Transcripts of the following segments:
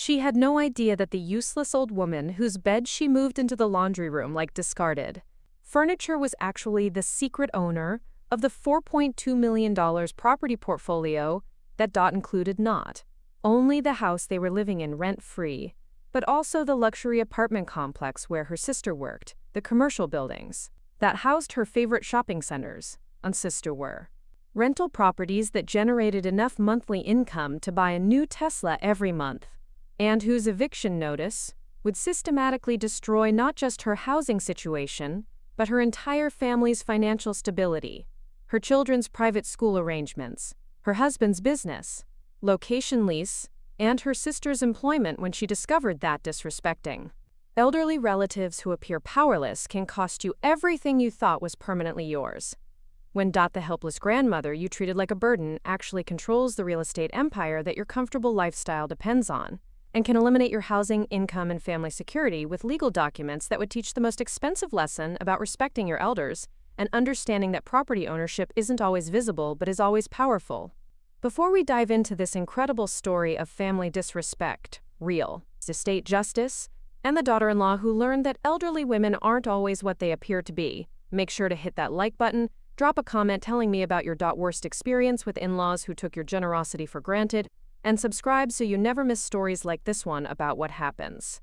She had no idea that the useless old woman whose bed she moved into the laundry room like discarded furniture was actually the secret owner of the $4.2 million property portfolio that included not only the house they were living in rent-free, but also the luxury apartment complex where her sister worked, the commercial buildings that housed her favorite shopping centers, and sister were rental properties that generated enough monthly income to buy a new Tesla every month, and whose eviction notice would systematically destroy not just her housing situation, but her entire family's financial stability, her children's private school arrangements, her husband's business, location lease, and her sister's employment when she discovered that disrespecting elderly relatives who appear powerless can cost you everything you thought was permanently yours. When the helpless grandmother you treated like a burden actually controls the real estate empire that your comfortable lifestyle depends on, and can eliminate your housing, income, and family security with legal documents that would teach the most expensive lesson about respecting your elders and understanding that property ownership isn't always visible but is always powerful. Before we dive into this incredible story of family disrespect, real estate justice, and the daughter-in-law who learned that elderly women aren't always what they appear to be, make sure to hit that like button, drop a comment telling me about your worst experience with in-laws who took your generosity for granted, and subscribe so you never miss stories like this one about what happens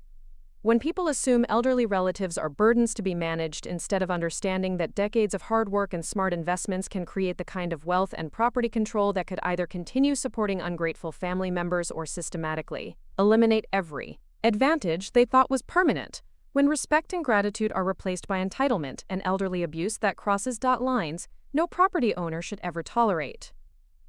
when people assume elderly relatives are burdens to be managed instead of understanding that decades of hard work and smart investments can create the kind of wealth and property control that could either continue supporting ungrateful family members or systematically eliminate every advantage they thought was permanent. When respect and gratitude are replaced by entitlement and elderly abuse that crosses lines no property owner should ever tolerate.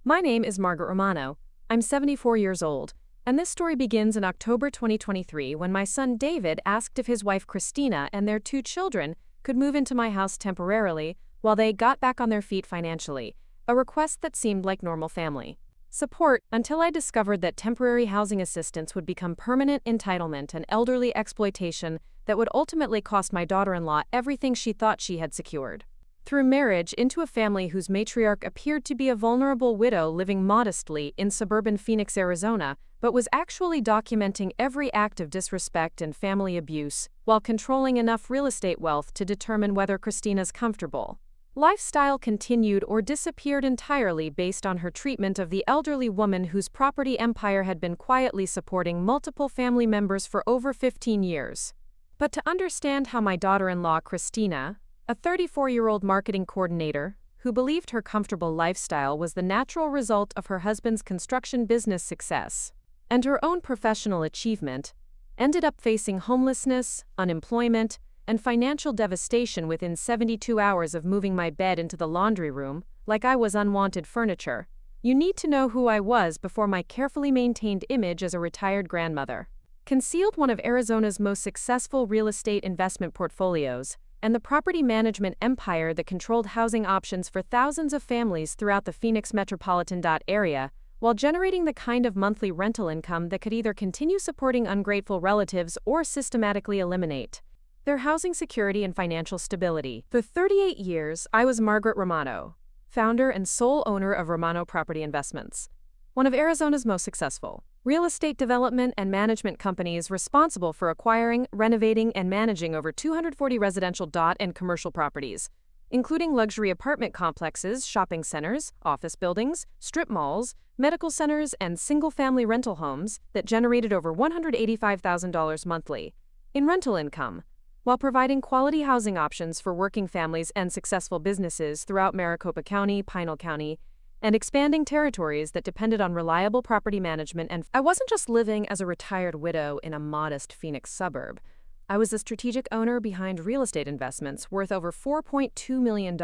My name is Margaret Romano. I'm 74 years old, and this story begins in October 2023 when my son David asked if his wife Christina and their 2 children could move into my house temporarily while they got back on their feet financially, a request that seemed like normal family support until I discovered that temporary housing assistance would become permanent entitlement and elderly exploitation that would ultimately cost my daughter-in-law everything she thought she had secured. Through marriage into a family whose matriarch appeared to be a vulnerable widow living modestly in suburban Phoenix, Arizona, but was actually documenting every act of disrespect and family abuse while controlling enough real estate wealth to determine whether Christina's comfortable lifestyle continued or disappeared entirely based on her treatment of the elderly woman whose property empire had been quietly supporting multiple family members for over 15 years. But to understand how my daughter-in-law Christina, a 34-year-old marketing coordinator who believed her comfortable lifestyle was the natural result of her husband's construction business success and her own professional achievement, ended up facing homelessness, unemployment, and financial devastation within 72 hours of moving my bed into the laundry room, like I was unwanted furniture. You need to know who I was before my carefully maintained image as a retired grandmother concealed one of Arizona's most successful real estate investment portfolios, and the property management empire that controlled housing options for thousands of families throughout the Phoenix metropolitan area, while generating the kind of monthly rental income that could either continue supporting ungrateful relatives or systematically eliminate their housing security and financial stability. For 38 years, I was Margaret Romano, founder and sole owner of Romano Property Investments, one of Arizona's most successful real estate development and management companies responsible for acquiring, renovating, and managing over 240 residential and commercial properties, including luxury apartment complexes, shopping centers, office buildings, strip malls, medical centers, and single-family rental homes that generated over $185,000 monthly in rental income, while providing quality housing options for working families and successful businesses throughout Maricopa County, Pinal County, and expanding territories that depended on reliable property management. And I wasn't just living as a retired widow in a modest Phoenix suburb. I was the strategic owner behind real estate investments worth over $4.2 million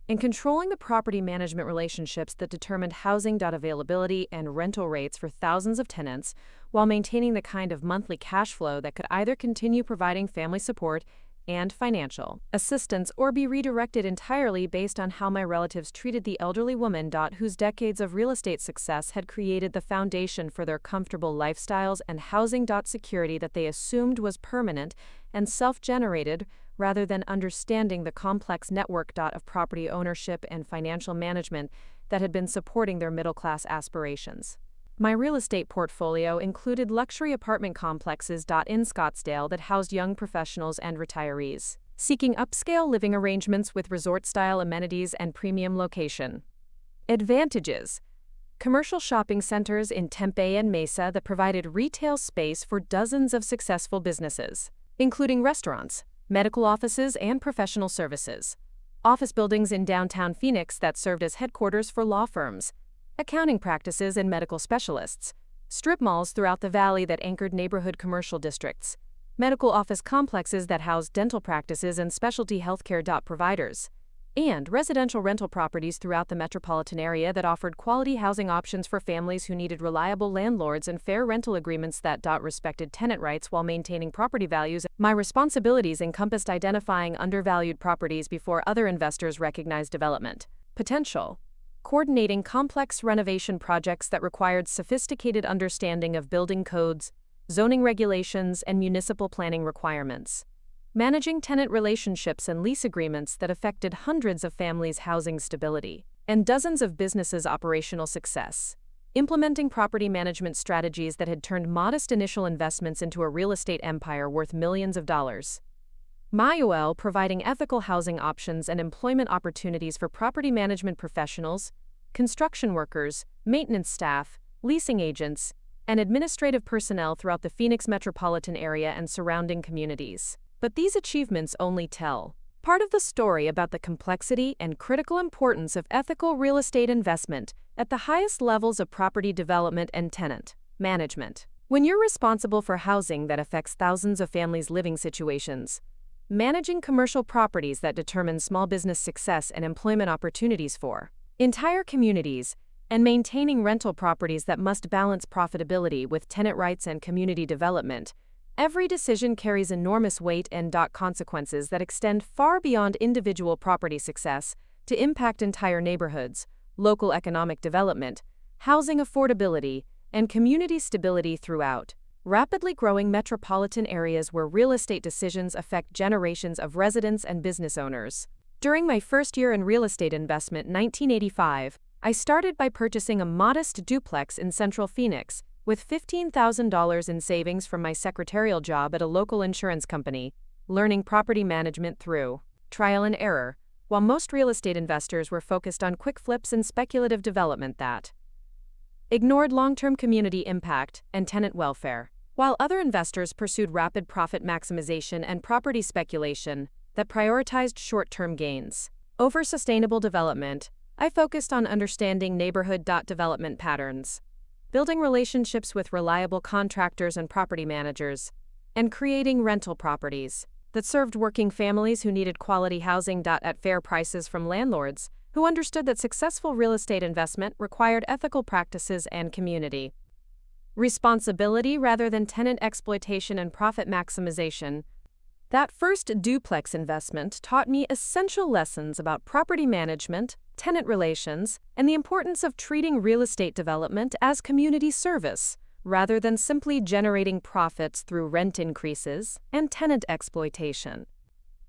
in controlling the property management relationships that determined housing availability and rental rates for thousands of tenants, while maintaining the kind of monthly cash flow that could either continue providing family support and financial assistance or be redirected entirely based on how my relatives treated the elderly woman whose decades of real estate success had created the foundation for their comfortable lifestyles and housing security that they assumed was permanent and self-generated, rather than understanding the complex network of property ownership and financial management that had been supporting their middle-class aspirations. My real estate portfolio included luxury apartment complexes in Scottsdale that housed young professionals and retirees, seeking upscale living arrangements with resort-style amenities and premium location. Advantages: commercial shopping centers in Tempe and Mesa that provided retail space for dozens of successful businesses, including restaurants, medical offices, and professional services. Office buildings in downtown Phoenix that served as headquarters for law firms, accounting practices, and medical specialists. Strip malls throughout the valley that anchored neighborhood commercial districts. Medical office complexes that housed dental practices and specialty healthcare providers. And residential rental properties throughout the metropolitan area that offered quality housing options for families who needed reliable landlords and fair rental agreements that respected tenant rights while maintaining property values. My responsibilities encompassed identifying undervalued properties before other investors recognized development potential, coordinating complex renovation projects that required sophisticated understanding of building codes, zoning regulations, and municipal planning requirements, managing tenant relationships and lease agreements that affected hundreds of families' housing stability, and dozens of businesses' operational success, implementing property management strategies that had turned modest initial investments into a real estate empire worth millions of dollars. MyUL providing ethical housing options and employment opportunities for property management professionals, construction workers, maintenance staff, leasing agents, and administrative personnel throughout the Phoenix metropolitan area and surrounding communities. But these achievements only tell part of the story about the complexity and critical importance of ethical real estate investment at the highest levels of property development and tenant management. When you're responsible for housing that affects thousands of families' living situations, managing commercial properties that determine small business success and employment opportunities for entire communities, and maintaining rental properties that must balance profitability with tenant rights and community development, every decision carries enormous weight and consequences that extend far beyond individual property success to impact entire neighborhoods, local economic development, housing affordability, and community stability throughout rapidly growing metropolitan areas where real estate decisions affect generations of residents and business owners. During my first year in real estate investment in 1985, I started by purchasing a modest duplex in central Phoenix with $15,000 in savings from my secretarial job at a local insurance company, learning property management through trial and error, while most real estate investors were focused on quick flips and speculative development that ignored long-term community impact and tenant welfare. While other investors pursued rapid profit maximization and property speculation that prioritized short-term gains over sustainable development, I focused on understanding neighborhood development patterns, building relationships with reliable contractors and property managers, and creating rental properties that served working families who needed quality housing at fair prices from landlords who understood that successful real estate investment required ethical practices and community responsibility rather than tenant exploitation and profit maximization. That first duplex investment taught me essential lessons about property management, tenant relations, and the importance of treating real estate development as community service, rather than simply generating profits through rent increases and tenant exploitation.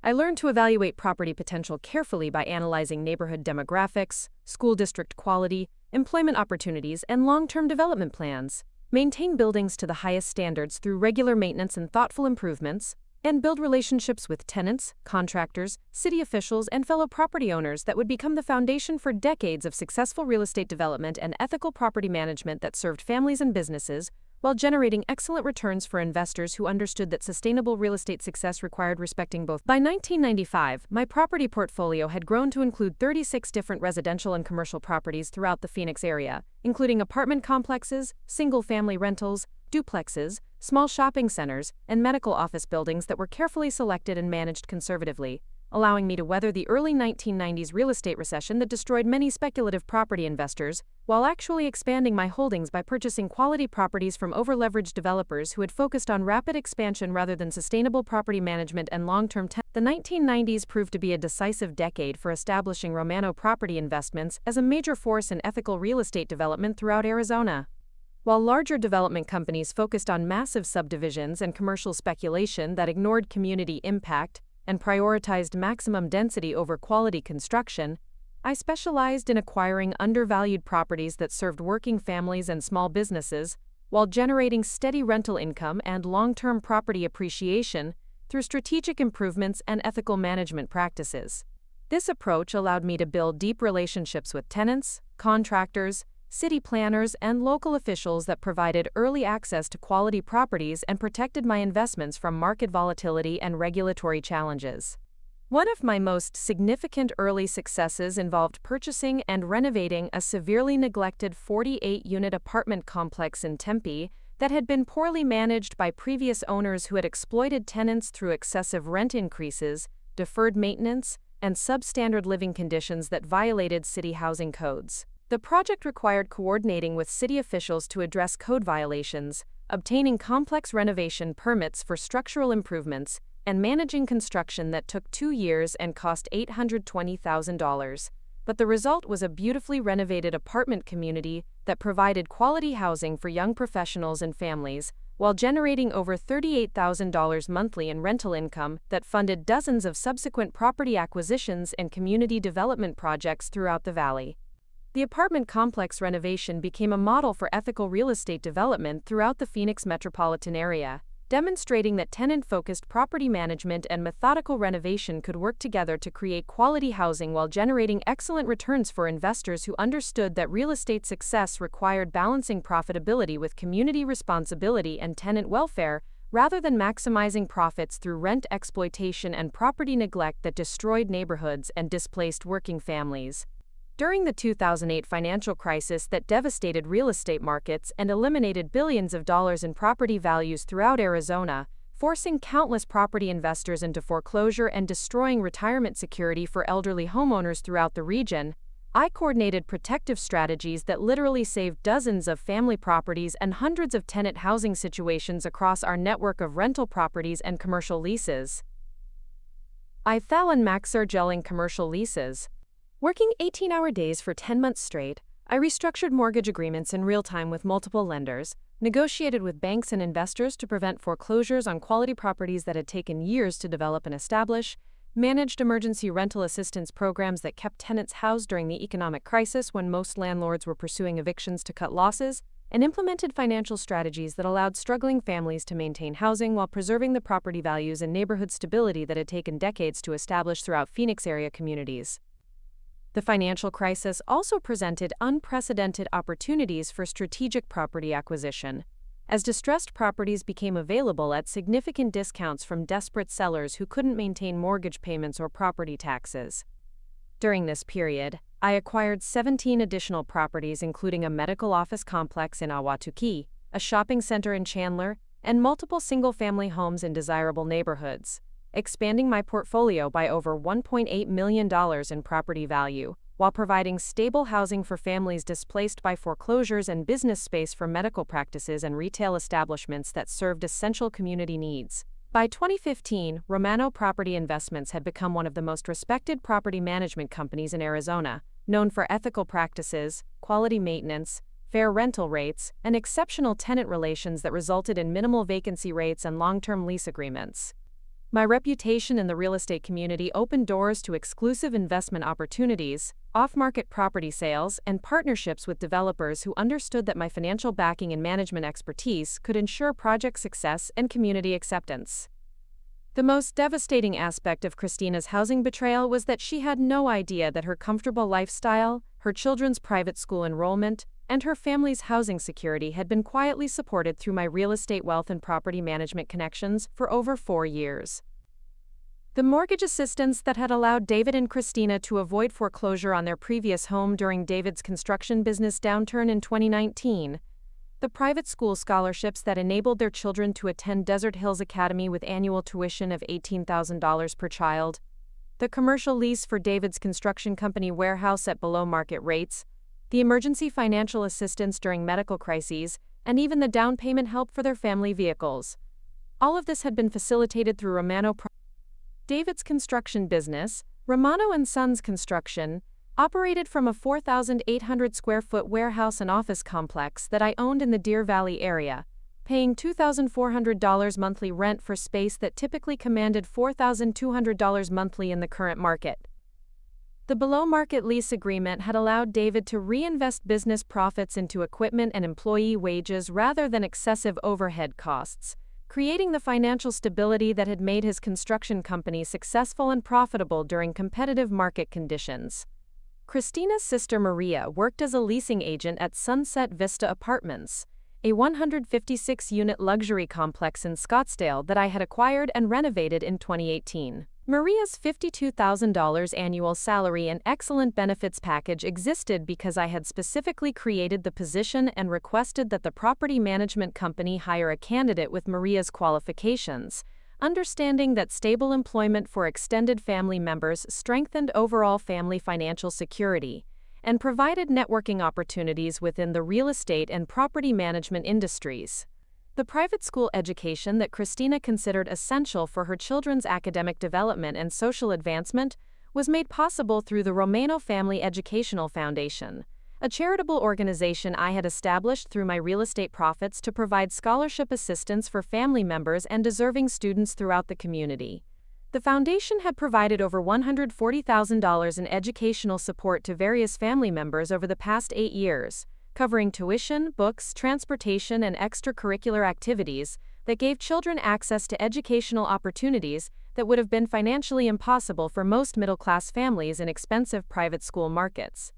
I learned to evaluate property potential carefully by analyzing neighborhood demographics, school district quality, employment opportunities, and long-term development plans, maintain buildings to the highest standards through regular maintenance and thoughtful improvements, and build relationships with tenants, contractors, city officials, and fellow property owners that would become the foundation for decades of successful real estate development and ethical property management that served families and businesses, while generating excellent returns for investors who understood that sustainable real estate success required respecting both. By 1995, my property portfolio had grown to include 36 different residential and commercial properties throughout the Phoenix area, including apartment complexes, single-family rentals, duplexes, small shopping centers, and medical office buildings that were carefully selected and managed conservatively, allowing me to weather the early 1990s real estate recession that destroyed many speculative property investors, while actually expanding my holdings by purchasing quality properties from over-leveraged developers who had focused on rapid expansion rather than sustainable property management and long-term tenants. The 1990s proved to be a decisive decade for establishing Romano Property Investments as a major force in ethical real estate development throughout Arizona. While larger development companies focused on massive subdivisions and commercial speculation that ignored community impact and prioritized maximum density over quality construction, I specialized in acquiring undervalued properties that served working families and small businesses, while generating steady rental income and long-term property appreciation through strategic improvements and ethical management practices. This approach allowed me to build deep relationships with tenants, contractors, city planners, and local officials that provided early access to quality properties and protected my investments from market volatility and regulatory challenges. One of my most significant early successes involved purchasing and renovating a severely neglected 48-unit apartment complex in Tempe that had been poorly managed by previous owners who had exploited tenants through excessive rent increases, deferred maintenance, and substandard living conditions that violated city housing codes. The project required coordinating with city officials to address code violations, obtaining complex renovation permits for structural improvements, and managing construction that took 2 years and cost $820,000. But the result was a beautifully renovated apartment community that provided quality housing for young professionals and families, while generating over $38,000 monthly in rental income that funded dozens of subsequent property acquisitions and community development projects throughout the valley. The apartment complex renovation became a model for ethical real estate development throughout the Phoenix metropolitan area, demonstrating that tenant-focused property management and methodical renovation could work together to create quality housing while generating excellent returns for investors who understood that real estate success required balancing profitability with community responsibility and tenant welfare, rather than maximizing profits through rent exploitation and property neglect that destroyed neighborhoods and displaced working families. During the 2008 financial crisis that devastated real estate markets and eliminated billions of dollars in property values throughout Arizona, forcing countless property investors into foreclosure and destroying retirement security for elderly homeowners throughout the region, I coordinated protective strategies that literally saved dozens of family properties and hundreds of tenant housing situations across our network of rental properties and commercial leases. IFL and Maxar gelling commercial leases. Working 18-hour days for 10 months straight, I restructured mortgage agreements in real time with multiple lenders, negotiated with banks and investors to prevent foreclosures on quality properties that had taken years to develop and establish, managed emergency rental assistance programs that kept tenants housed during the economic crisis when most landlords were pursuing evictions to cut losses, and implemented financial strategies that allowed struggling families to maintain housing while preserving the property values and neighborhood stability that had taken decades to establish throughout Phoenix area communities. The financial crisis also presented unprecedented opportunities for strategic property acquisition, as distressed properties became available at significant discounts from desperate sellers who couldn't maintain mortgage payments or property taxes. During this period, I acquired 17 additional properties, including a medical office complex in Ahwatukee, a shopping center in Chandler, and multiple single-family homes in desirable neighborhoods, expanding my portfolio by over $1.8 million in property value, while providing stable housing for families displaced by foreclosures and business space for medical practices and retail establishments that served essential community needs. By 2015, Romano Property Investments had become one of the most respected property management companies in Arizona, known for ethical practices, quality maintenance, fair rental rates, and exceptional tenant relations that resulted in minimal vacancy rates and long-term lease agreements. My reputation in the real estate community opened doors to exclusive investment opportunities, off-market property sales, and partnerships with developers who understood that my financial backing and management expertise could ensure project success and community acceptance. The most devastating aspect of Christina's housing betrayal was that she had no idea that her comfortable lifestyle, her children's private school enrollment, and her family's housing security had been quietly supported through my real estate wealth and property management connections for over 4 years. The mortgage assistance that had allowed David and Christina to avoid foreclosure on their previous home during David's construction business downturn in 2019, the private school scholarships that enabled their children to attend Desert Hills Academy with annual tuition of $18,000 per child, the commercial lease for David's construction company warehouse at below-market rates, the emergency financial assistance during medical crises, and even the down payment help for their family vehicles. All of this had been facilitated through David's construction business, Romano & Sons Construction, operated from a 4,800 square foot warehouse and office complex that I owned in the Deer Valley area, paying $2,400 monthly rent for space that typically commanded $4,200 monthly in the current market. The below-market lease agreement had allowed David to reinvest business profits into equipment and employee wages rather than excessive overhead costs, creating the financial stability that had made his construction company successful and profitable during competitive market conditions. Christina's sister Maria worked as a leasing agent at Sunset Vista Apartments, a 156-unit luxury complex in Scottsdale that I had acquired and renovated in 2018. Maria's $52,000 annual salary and excellent benefits package existed because I had specifically created the position and requested that the property management company hire a candidate with Maria's qualifications, understanding that stable employment for extended family members strengthened overall family financial security and provided networking opportunities within the real estate and property management industries. The private school education that Christina considered essential for her children's academic development and social advancement was made possible through the Romano Family Educational Foundation, a charitable organization I had established through my real estate profits to provide scholarship assistance for family members and deserving students throughout the community. The foundation had provided over $140,000 in educational support to various family members over the past 8 years, covering tuition, books, transportation, and extracurricular activities that gave children access to educational opportunities that would have been financially impossible for most middle-class families in expensive private school markets.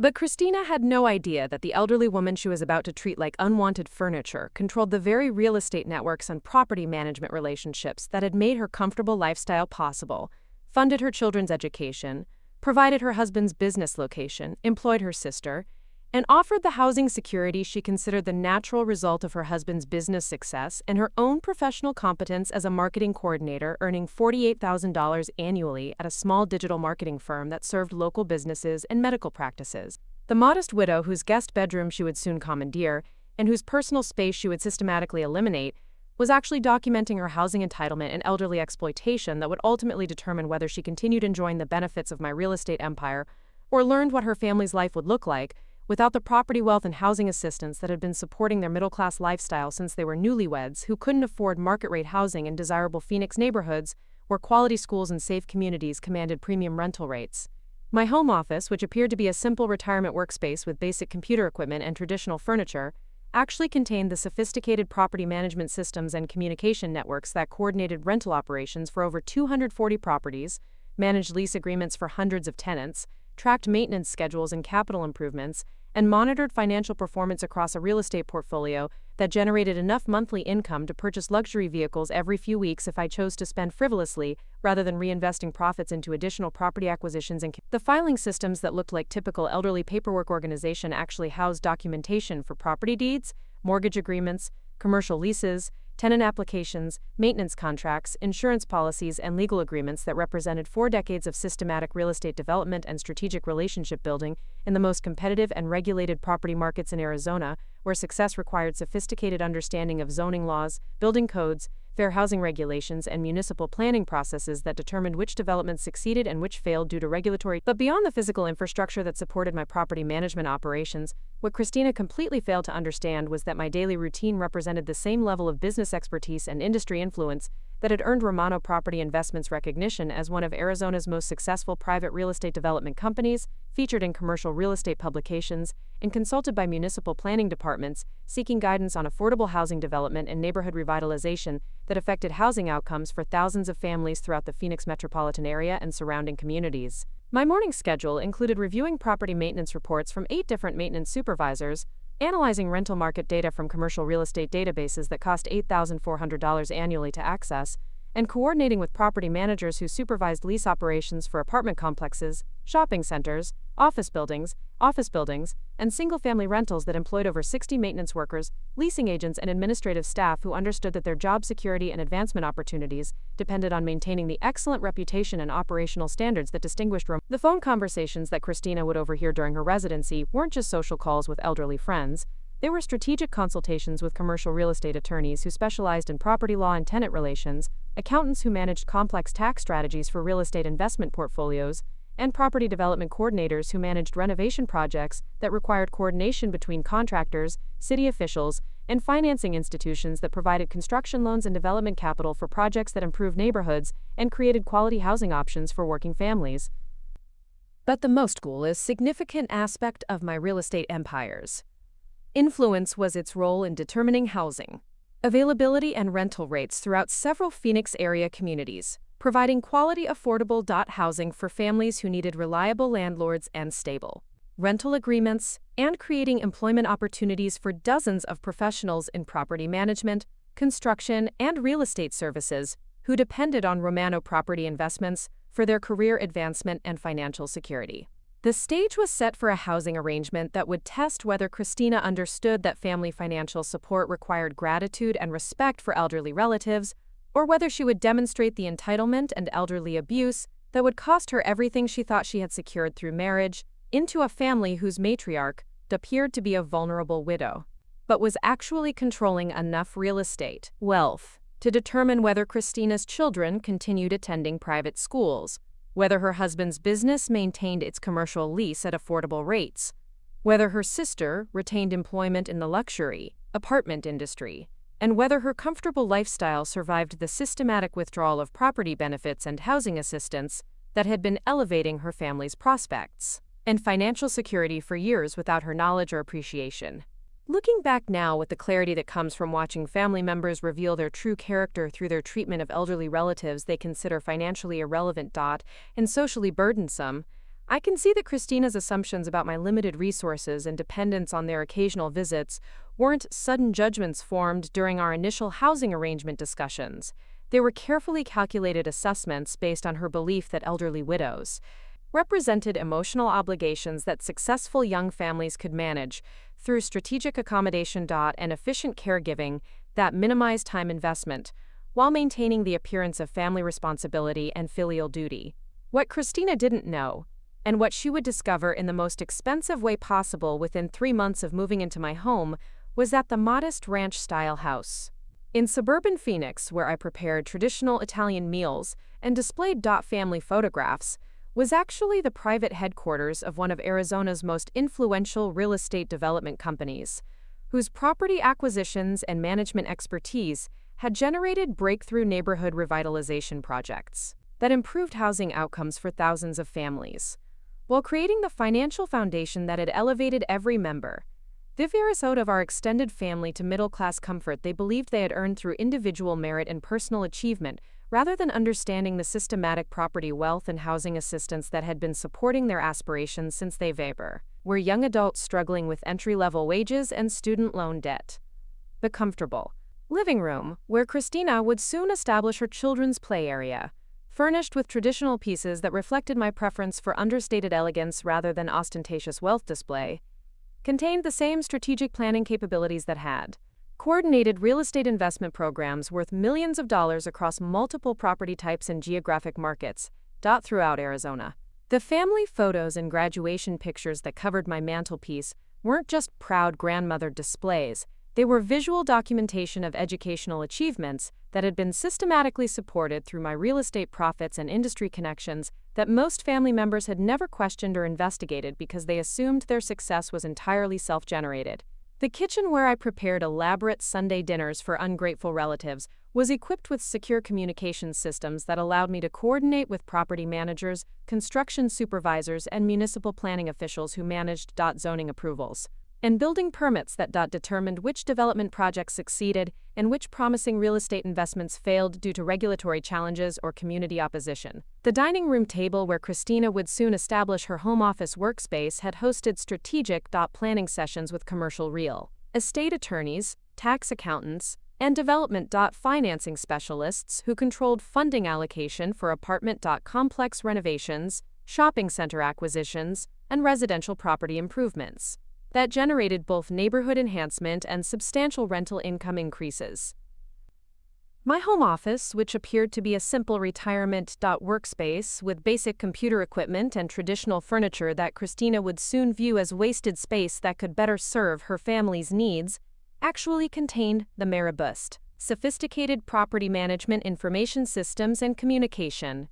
But Christina had no idea that the elderly woman she was about to treat like unwanted furniture controlled the very real estate networks and property management relationships that had made her comfortable lifestyle possible, funded her children's education, provided her husband's business location, employed her sister, and offered the housing security she considered the natural result of her husband's business success and her own professional competence as a marketing coordinator, earning $48,000 annually at a small digital marketing firm that served local businesses and medical practices. The modest widow whose guest bedroom she would soon commandeer and whose personal space she would systematically eliminate was actually documenting her housing entitlement and elderly exploitation that would ultimately determine whether she continued enjoying the benefits of my real estate empire or learned what her family's life would look like without the property, wealth, and housing assistance that had been supporting their middle-class lifestyle since they were newlyweds who couldn't afford market-rate housing in desirable Phoenix neighborhoods where quality schools and safe communities commanded premium rental rates. My home office, which appeared to be a simple retirement workspace with basic computer equipment and traditional furniture, actually contained the sophisticated property management systems and communication networks that coordinated rental operations for over 240 properties, managed lease agreements for hundreds of tenants, tracked maintenance schedules and capital improvements, and monitored financial performance across a real estate portfolio that generated enough monthly income to purchase luxury vehicles every few weeks if I chose to spend frivolously rather than reinvesting profits into additional property acquisitions. And the filing systems that looked like typical elderly paperwork organization actually housed documentation for property deeds, mortgage agreements, commercial leases, tenant applications, maintenance contracts, insurance policies, and legal agreements that represented 4 decades of systematic real estate development and strategic relationship building in the most competitive and regulated property markets in Arizona, where success required sophisticated understanding of zoning laws, building codes, fair housing regulations, and municipal planning processes that determined which developments succeeded and which failed due to regulatory. But beyond the physical infrastructure that supported my property management operations, what Christina completely failed to understand was that my daily routine represented the same level of business expertise and industry influence that had earned Romano Property Investments recognition as one of Arizona's most successful private real estate development companies, featured in commercial real estate publications, and consulted by municipal planning departments seeking guidance on affordable housing development and neighborhood revitalization that affected housing outcomes for thousands of families throughout the Phoenix metropolitan area and surrounding communities. My morning schedule included reviewing property maintenance reports from 8 different maintenance supervisors, analyzing rental market data from commercial real estate databases that cost $8,400 annually to access, and coordinating with property managers who supervised lease operations for apartment complexes, shopping centers, office buildings, and single-family rentals that employed over 60 maintenance workers, leasing agents, and administrative staff who understood that their job security and advancement opportunities depended on maintaining the excellent reputation and operational standards that distinguished Rome. The phone conversations that Christina would overhear during her residency weren't just social calls with elderly friends. They were strategic consultations with commercial real estate attorneys who specialized in property law and tenant relations, accountants who managed complex tax strategies for real estate investment portfolios, and property development coordinators who managed renovation projects that required coordination between contractors, city officials, and financing institutions that provided construction loans and development capital for projects that improved neighborhoods and created quality housing options for working families. But the most coolest significant aspect of my real estate empire's influence was its role in determining housing availability and rental rates throughout several Phoenix area communities, providing quality, affordable housing for families who needed reliable landlords and stable rental agreements, and creating employment opportunities for dozens of professionals in property management, construction, and real estate services who depended on Romano Property Investments for their career advancement and financial security. The stage was set for a housing arrangement that would test whether Christina understood that family financial support required gratitude and respect for elderly relatives, or whether she would demonstrate the entitlement and elderly abuse that would cost her everything she thought she had secured through marriage into a family whose matriarch appeared to be a vulnerable widow, but was actually controlling enough real estate wealth to determine whether Christina's children continued attending private schools, whether her husband's business maintained its commercial lease at affordable rates, whether her sister retained employment in the luxury apartment industry, and whether her comfortable lifestyle survived the systematic withdrawal of property benefits and housing assistance that had been elevating her family's prospects and financial security for years without her knowledge or appreciation. Looking back now with the clarity that comes from watching family members reveal their true character through their treatment of elderly relatives they consider financially irrelevant and socially burdensome, I can see that Christina's assumptions about my limited resources and dependence on their occasional visits weren't sudden judgments formed during our initial housing arrangement discussions. They were carefully calculated assessments based on her belief that elderly widows represented emotional obligations that successful young families could manage through strategic accommodation and efficient caregiving that minimized time investment while maintaining the appearance of family responsibility and filial duty. What Christina didn't know, and what she would discover in the most expensive way possible within 3 months of moving into my home, was that the modest ranch-style house in suburban Phoenix, where I prepared traditional Italian meals and displayed family photographs, was actually the private headquarters of one of Arizona's most influential real estate development companies, whose property acquisitions and management expertise had generated breakthrough neighborhood revitalization projects that improved housing outcomes for thousands of families, while creating the financial foundation that had elevated every member of our extended family to middle-class comfort they believed they had earned through individual merit and personal achievement, rather than understanding the systematic property wealth and housing assistance that had been supporting their aspirations since they were young adults struggling with entry-level wages and student loan debt. The comfortable living room, where Christina would soon establish her children's play area, furnished with traditional pieces that reflected my preference for understated elegance rather than ostentatious wealth display, contained the same strategic planning capabilities that had coordinated real estate investment programs worth millions of dollars across multiple property types and geographic markets throughout Arizona. The family photos and graduation pictures that covered my mantelpiece weren't just proud grandmother displays. They were visual documentation of educational achievements that had been systematically supported through my real estate profits and industry connections that most family members had never questioned or investigated because they assumed their success was entirely self-generated. The kitchen where I prepared elaborate Sunday dinners for ungrateful relatives was equipped with secure communication systems that allowed me to coordinate with property managers, construction supervisors, and municipal planning officials who managed zoning approvals and building permits that determined which development projects succeeded and which promising real estate investments failed due to regulatory challenges or community opposition. The dining room table where Christina would soon establish her home office workspace had hosted strategic planning sessions with commercial real estate attorneys, tax accountants, and development financing specialists who controlled funding allocation for apartment complex renovations, shopping center acquisitions, and residential property improvements that generated both neighborhood enhancement and substantial rental income increases. My home office, which appeared to be a simple retirement workspace with basic computer equipment and traditional furniture that Christina would soon view as wasted space that could better serve her family's needs, actually contained the robust, sophisticated property management information systems and communication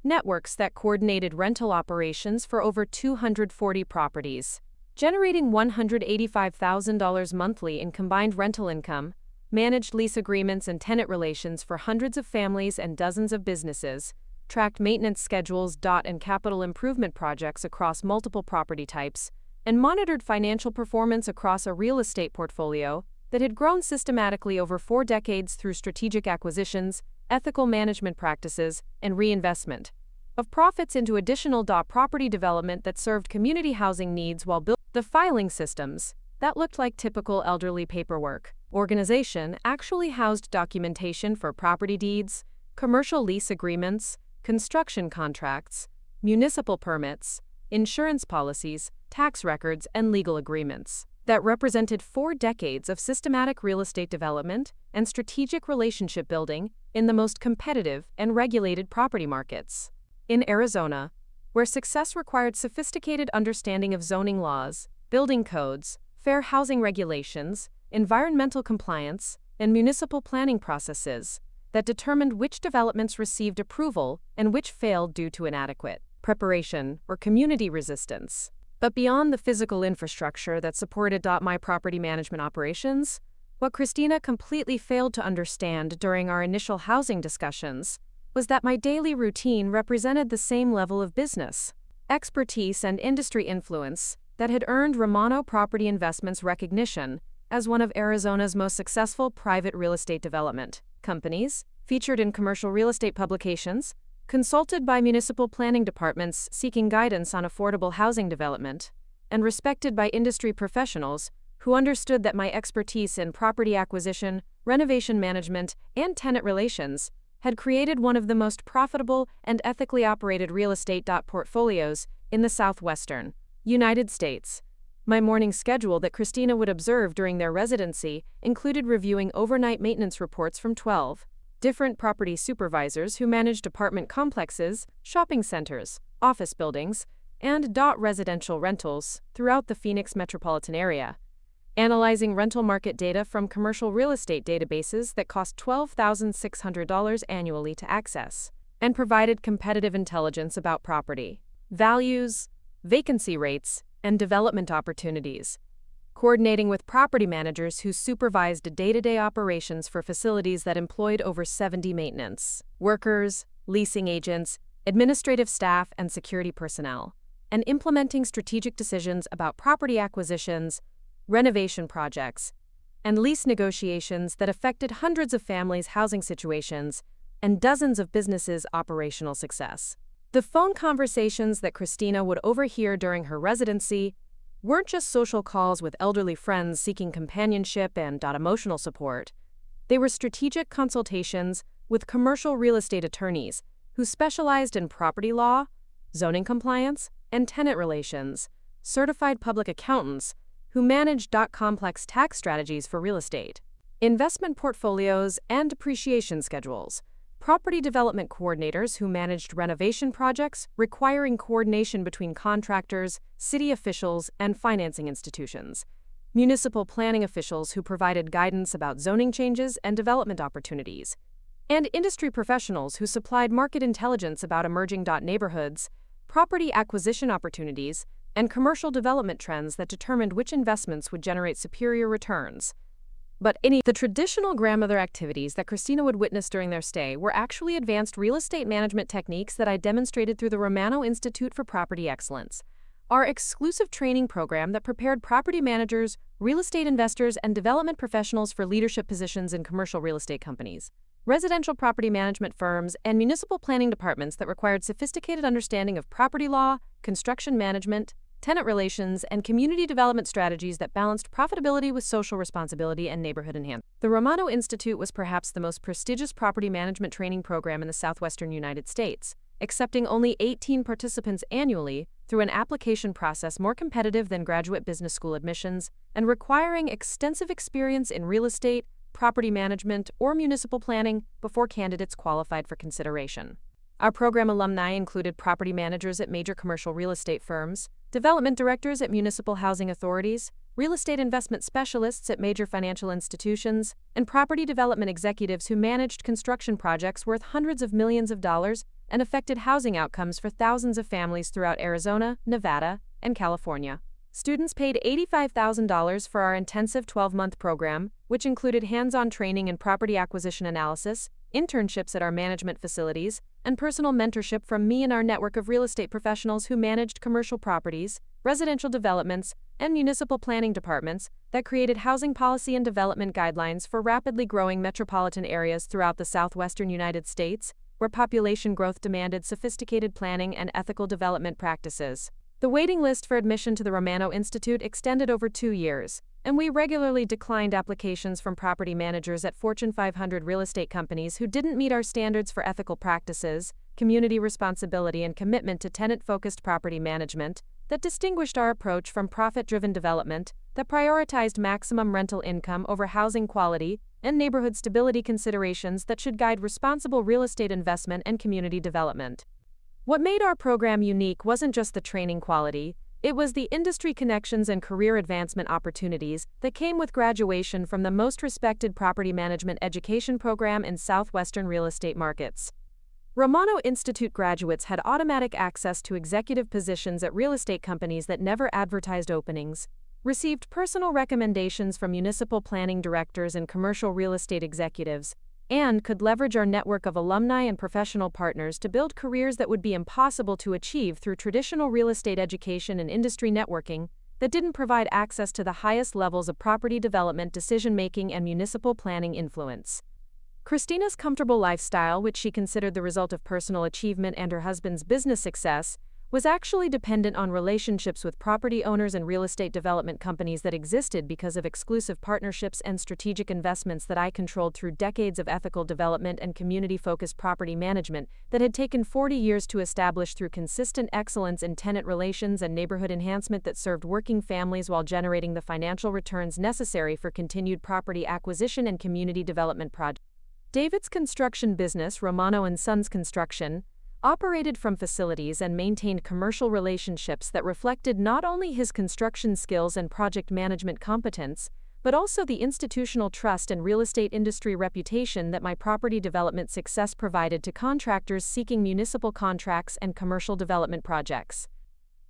networks that coordinated rental operations for over 240 properties, generating $185,000 monthly in combined rental income, managed lease agreements and tenant relations for hundreds of families and dozens of businesses, tracked maintenance schedules, and capital improvement projects across multiple property types, and monitored financial performance across a real estate portfolio that had grown systematically over 4 decades through strategic acquisitions, ethical management practices, and reinvestment of profits into additional property development that served community housing needs while building the filing systems that looked like typical elderly paperwork. Organization actually housed documentation for property deeds, commercial lease agreements, construction contracts, municipal permits, insurance policies, tax records, and legal agreements that represented 4 decades of systematic real estate development and strategic relationship building in the most competitive and regulated property markets. In Arizona, where success required sophisticated understanding of zoning laws, building codes, fair housing regulations, environmental compliance, and municipal planning processes that determined which developments received approval and which failed due to inadequate preparation or community resistance. But beyond the physical infrastructure that supported my property management operations, what Christina completely failed to understand during our initial housing discussions was that my daily routine represented the same level of business, expertise, and industry influence that had earned Romano Property Investments recognition as one of Arizona's most successful private real estate development companies, featured in commercial real estate publications, consulted by municipal planning departments seeking guidance on affordable housing development, and respected by industry professionals who understood that my expertise in property acquisition, renovation management, and tenant relations had created one of the most profitable and ethically operated real estate portfolios in the southwestern United States. My morning schedule that Christina would observe during their residency included reviewing overnight maintenance reports from 12 different property supervisors who managed apartment complexes, shopping centers, office buildings, and residential rentals throughout the Phoenix metropolitan area, analyzing rental market data from commercial real estate databases that cost $12,600 annually to access, and provided competitive intelligence about property values, vacancy rates, and development opportunities, coordinating with property managers who supervised day-to-day operations for facilities that employed over 70 maintenance workers, leasing agents, administrative staff, and security personnel, and implementing strategic decisions about property acquisitions, renovation projects, and lease negotiations that affected hundreds of families' housing situations and dozens of businesses' operational success. The phone conversations that Christina would overhear during her residency weren't just social calls with elderly friends seeking companionship and emotional support. They were strategic consultations with commercial real estate attorneys who specialized in property law, zoning compliance, and tenant relations, certified public accountants who managed complex tax strategies for real estate, investment portfolios, and depreciation schedules, property development coordinators who managed renovation projects requiring coordination between contractors, city officials, and financing institutions, municipal planning officials who provided guidance about zoning changes and development opportunities, and industry professionals who supplied market intelligence about emerging neighborhoods, property acquisition opportunities, and commercial development trends that determined which investments would generate superior returns. But the traditional grandmother activities that Christina would witness during their stay were actually advanced real estate management techniques that I demonstrated through the Romano Institute for Property Excellence, our exclusive training program that prepared property managers, real estate investors, and development professionals for leadership positions in commercial real estate companies, residential property management firms, and municipal planning departments that required sophisticated understanding of property law, construction management, tenant relations, and community development strategies that balanced profitability with social responsibility and neighborhood enhancement. The Romano Institute was perhaps the most prestigious property management training program in the southwestern United States, accepting only 18 participants annually through an application process more competitive than graduate business school admissions and requiring extensive experience in real estate, property management, or municipal planning before candidates qualified for consideration. Our program alumni included property managers at major commercial real estate firms, development directors at municipal housing authorities, real estate investment specialists at major financial institutions, and property development executives who managed construction projects worth hundreds of millions of dollars and affected housing outcomes for thousands of families throughout Arizona, Nevada, and California. Students paid $85,000 for our intensive 12-month program, which included hands-on training in property acquisition analysis, internships at our management facilities, and personal mentorship from me and our network of real estate professionals who managed commercial properties, residential developments, and municipal planning departments that created housing policy and development guidelines for rapidly growing metropolitan areas throughout the southwestern United States, where population growth demanded sophisticated planning and ethical development practices. The waiting list for admission to the Romano Institute extended over 2 years, and we regularly declined applications from property managers at Fortune 500 real estate companies who didn't meet our standards for ethical practices, community responsibility, and commitment to tenant-focused property management that distinguished our approach from profit-driven development that prioritized maximum rental income over housing quality and neighborhood stability considerations that should guide responsible real estate investment and community development. What made our program unique wasn't just the training quality, it was the industry connections and career advancement opportunities that came with graduation from the most respected property management education program in southwestern real estate markets. Romano Institute graduates had automatic access to executive positions at real estate companies that never advertised openings, received personal recommendations from municipal planning directors and commercial real estate executives, and could leverage our network of alumni and professional partners to build careers that would be impossible to achieve through traditional real estate education and industry networking that didn't provide access to the highest levels of property development decision-making and municipal planning influence. Christina's comfortable lifestyle, which she considered the result of personal achievement and her husband's business success, was actually dependent on relationships with property owners and real estate development companies that existed because of exclusive partnerships and strategic investments that I controlled through decades of ethical development and community-focused property management that had taken 40 years to establish through consistent excellence in tenant relations and neighborhood enhancement that served working families while generating the financial returns necessary for continued property acquisition and community development projects. David's construction business, Romano & Sons Construction, operated from facilities and maintained commercial relationships that reflected not only his construction skills and project management competence, but also the institutional trust and real estate industry reputation that my property development success provided to contractors seeking municipal contracts and commercial development projects.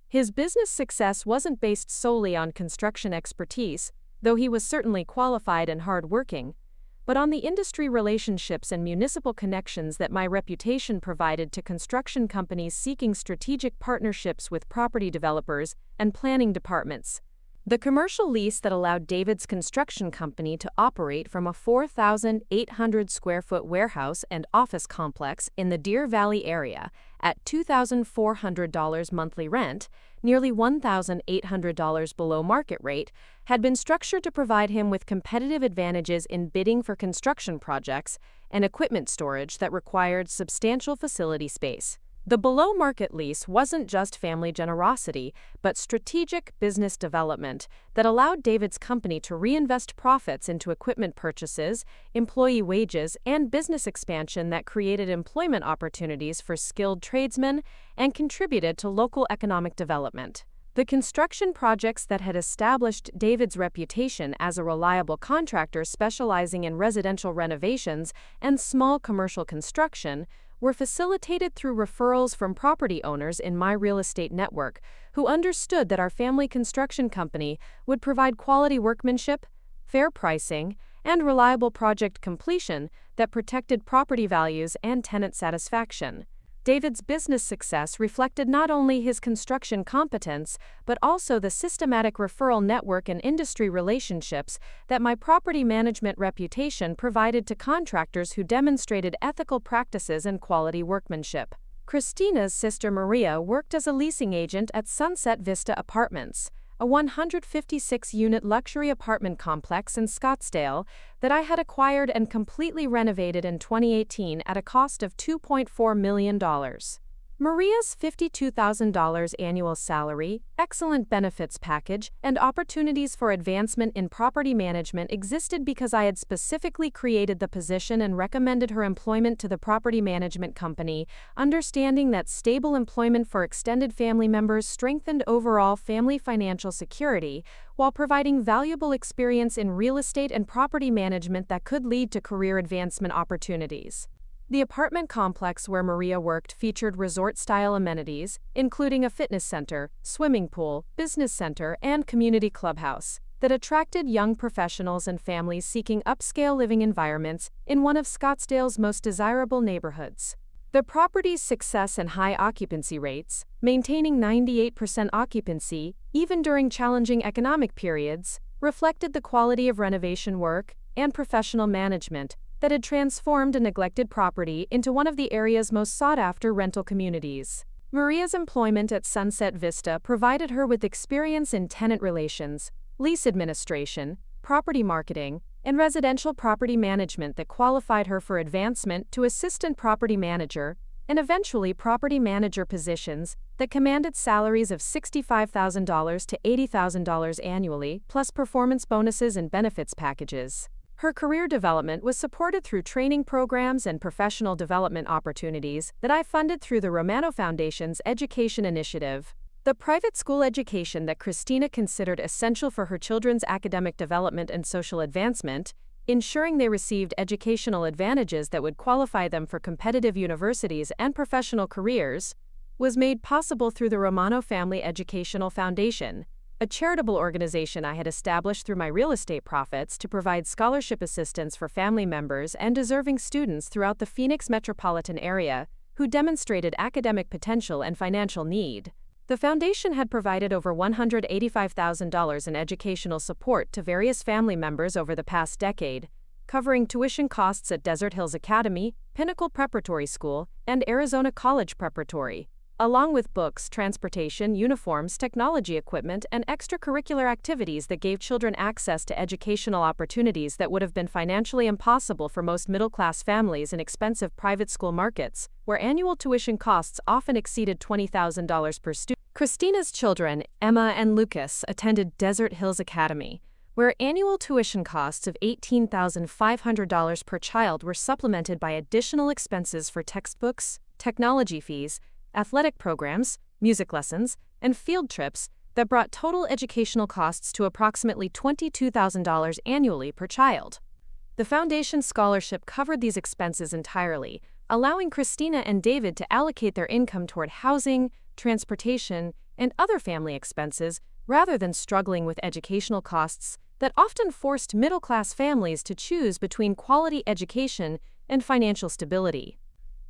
His business success wasn't based solely on construction expertise, though he was certainly qualified and hard-working, but on the industry relationships and municipal connections that my reputation provided to construction companies seeking strategic partnerships with property developers and planning departments. The commercial lease that allowed David's construction company to operate from a 4,800 square foot warehouse and office complex in the Deer Valley area at $2,400 monthly rent, nearly $1,800 below market rate, had been structured to provide him with competitive advantages in bidding for construction projects and equipment storage that required substantial facility space. The below-market lease wasn't just family generosity, but strategic business development that allowed David's company to reinvest profits into equipment purchases, employee wages, and business expansion that created employment opportunities for skilled tradesmen and contributed to local economic development. The construction projects that had established David's reputation as a reliable contractor specializing in residential renovations and small commercial construction were facilitated through referrals from property owners in my real estate network who understood that our family construction company would provide quality workmanship, fair pricing, and reliable project completion that protected property values and tenant satisfaction. David's business success reflected not only his construction competence, but also the systematic referral network and industry relationships that my property management reputation provided to contractors who demonstrated ethical practices and quality workmanship. Christina's sister Maria worked as a leasing agent at Sunset Vista Apartments, a 156-unit luxury apartment complex in Scottsdale that I had acquired and completely renovated in 2018 at a cost of $2.4 million. Maria's $52,000 annual salary, excellent benefits package, and opportunities for advancement in property management existed because I had specifically created the position and recommended her employment to the property management company, understanding that stable employment for extended family members strengthened overall family financial security, while providing valuable experience in real estate and property management that could lead to career advancement opportunities. The apartment complex where Maria worked featured resort-style amenities, including a fitness center, swimming pool, business center, and community clubhouse, that attracted young professionals and families seeking upscale living environments in one of Scottsdale's most desirable neighborhoods. The property's success and high occupancy rates, maintaining 98% occupancy even during challenging economic periods, reflected the quality of renovation work and professional management that had transformed a neglected property into one of the area's most sought-after rental communities. Maria's employment at Sunset Vista provided her with experience in tenant relations, lease administration, property marketing, and residential property management that qualified her for advancement to assistant property manager and eventually property manager positions that commanded salaries of $65,000 to $80,000 annually, plus performance bonuses and benefits packages. Her career development was supported through training programs and professional development opportunities that I funded through the Romano Foundation's Education Initiative. The private school education that Christina considered essential for her children's academic development and social advancement, ensuring they received educational advantages that would qualify them for competitive universities and professional careers, was made possible through the Romano Family Educational Foundation, a charitable organization I had established through my real estate profits to provide scholarship assistance for family members and deserving students throughout the Phoenix metropolitan area who demonstrated academic potential and financial need. The foundation had provided over $185,000 in educational support to various family members over the past decade, covering tuition costs at Desert Hills Academy, Pinnacle Preparatory School, and Arizona College Preparatory, along with books, transportation, uniforms, technology equipment, and extracurricular activities that gave children access to educational opportunities that would have been financially impossible for most middle-class families in expensive private school markets, where annual tuition costs often exceeded $20,000 per student. Christina's children, Emma and Lucas, attended Desert Hills Academy, where annual tuition costs of $18,500 per child were supplemented by additional expenses for textbooks, technology fees, athletic programs, music lessons, and field trips that brought total educational costs to approximately $22,000 annually per child. The foundation's scholarship covered these expenses entirely, allowing Christina and David to allocate their income toward housing, transportation, and other family expenses rather than struggling with educational costs that often forced middle-class families to choose between quality education and financial stability.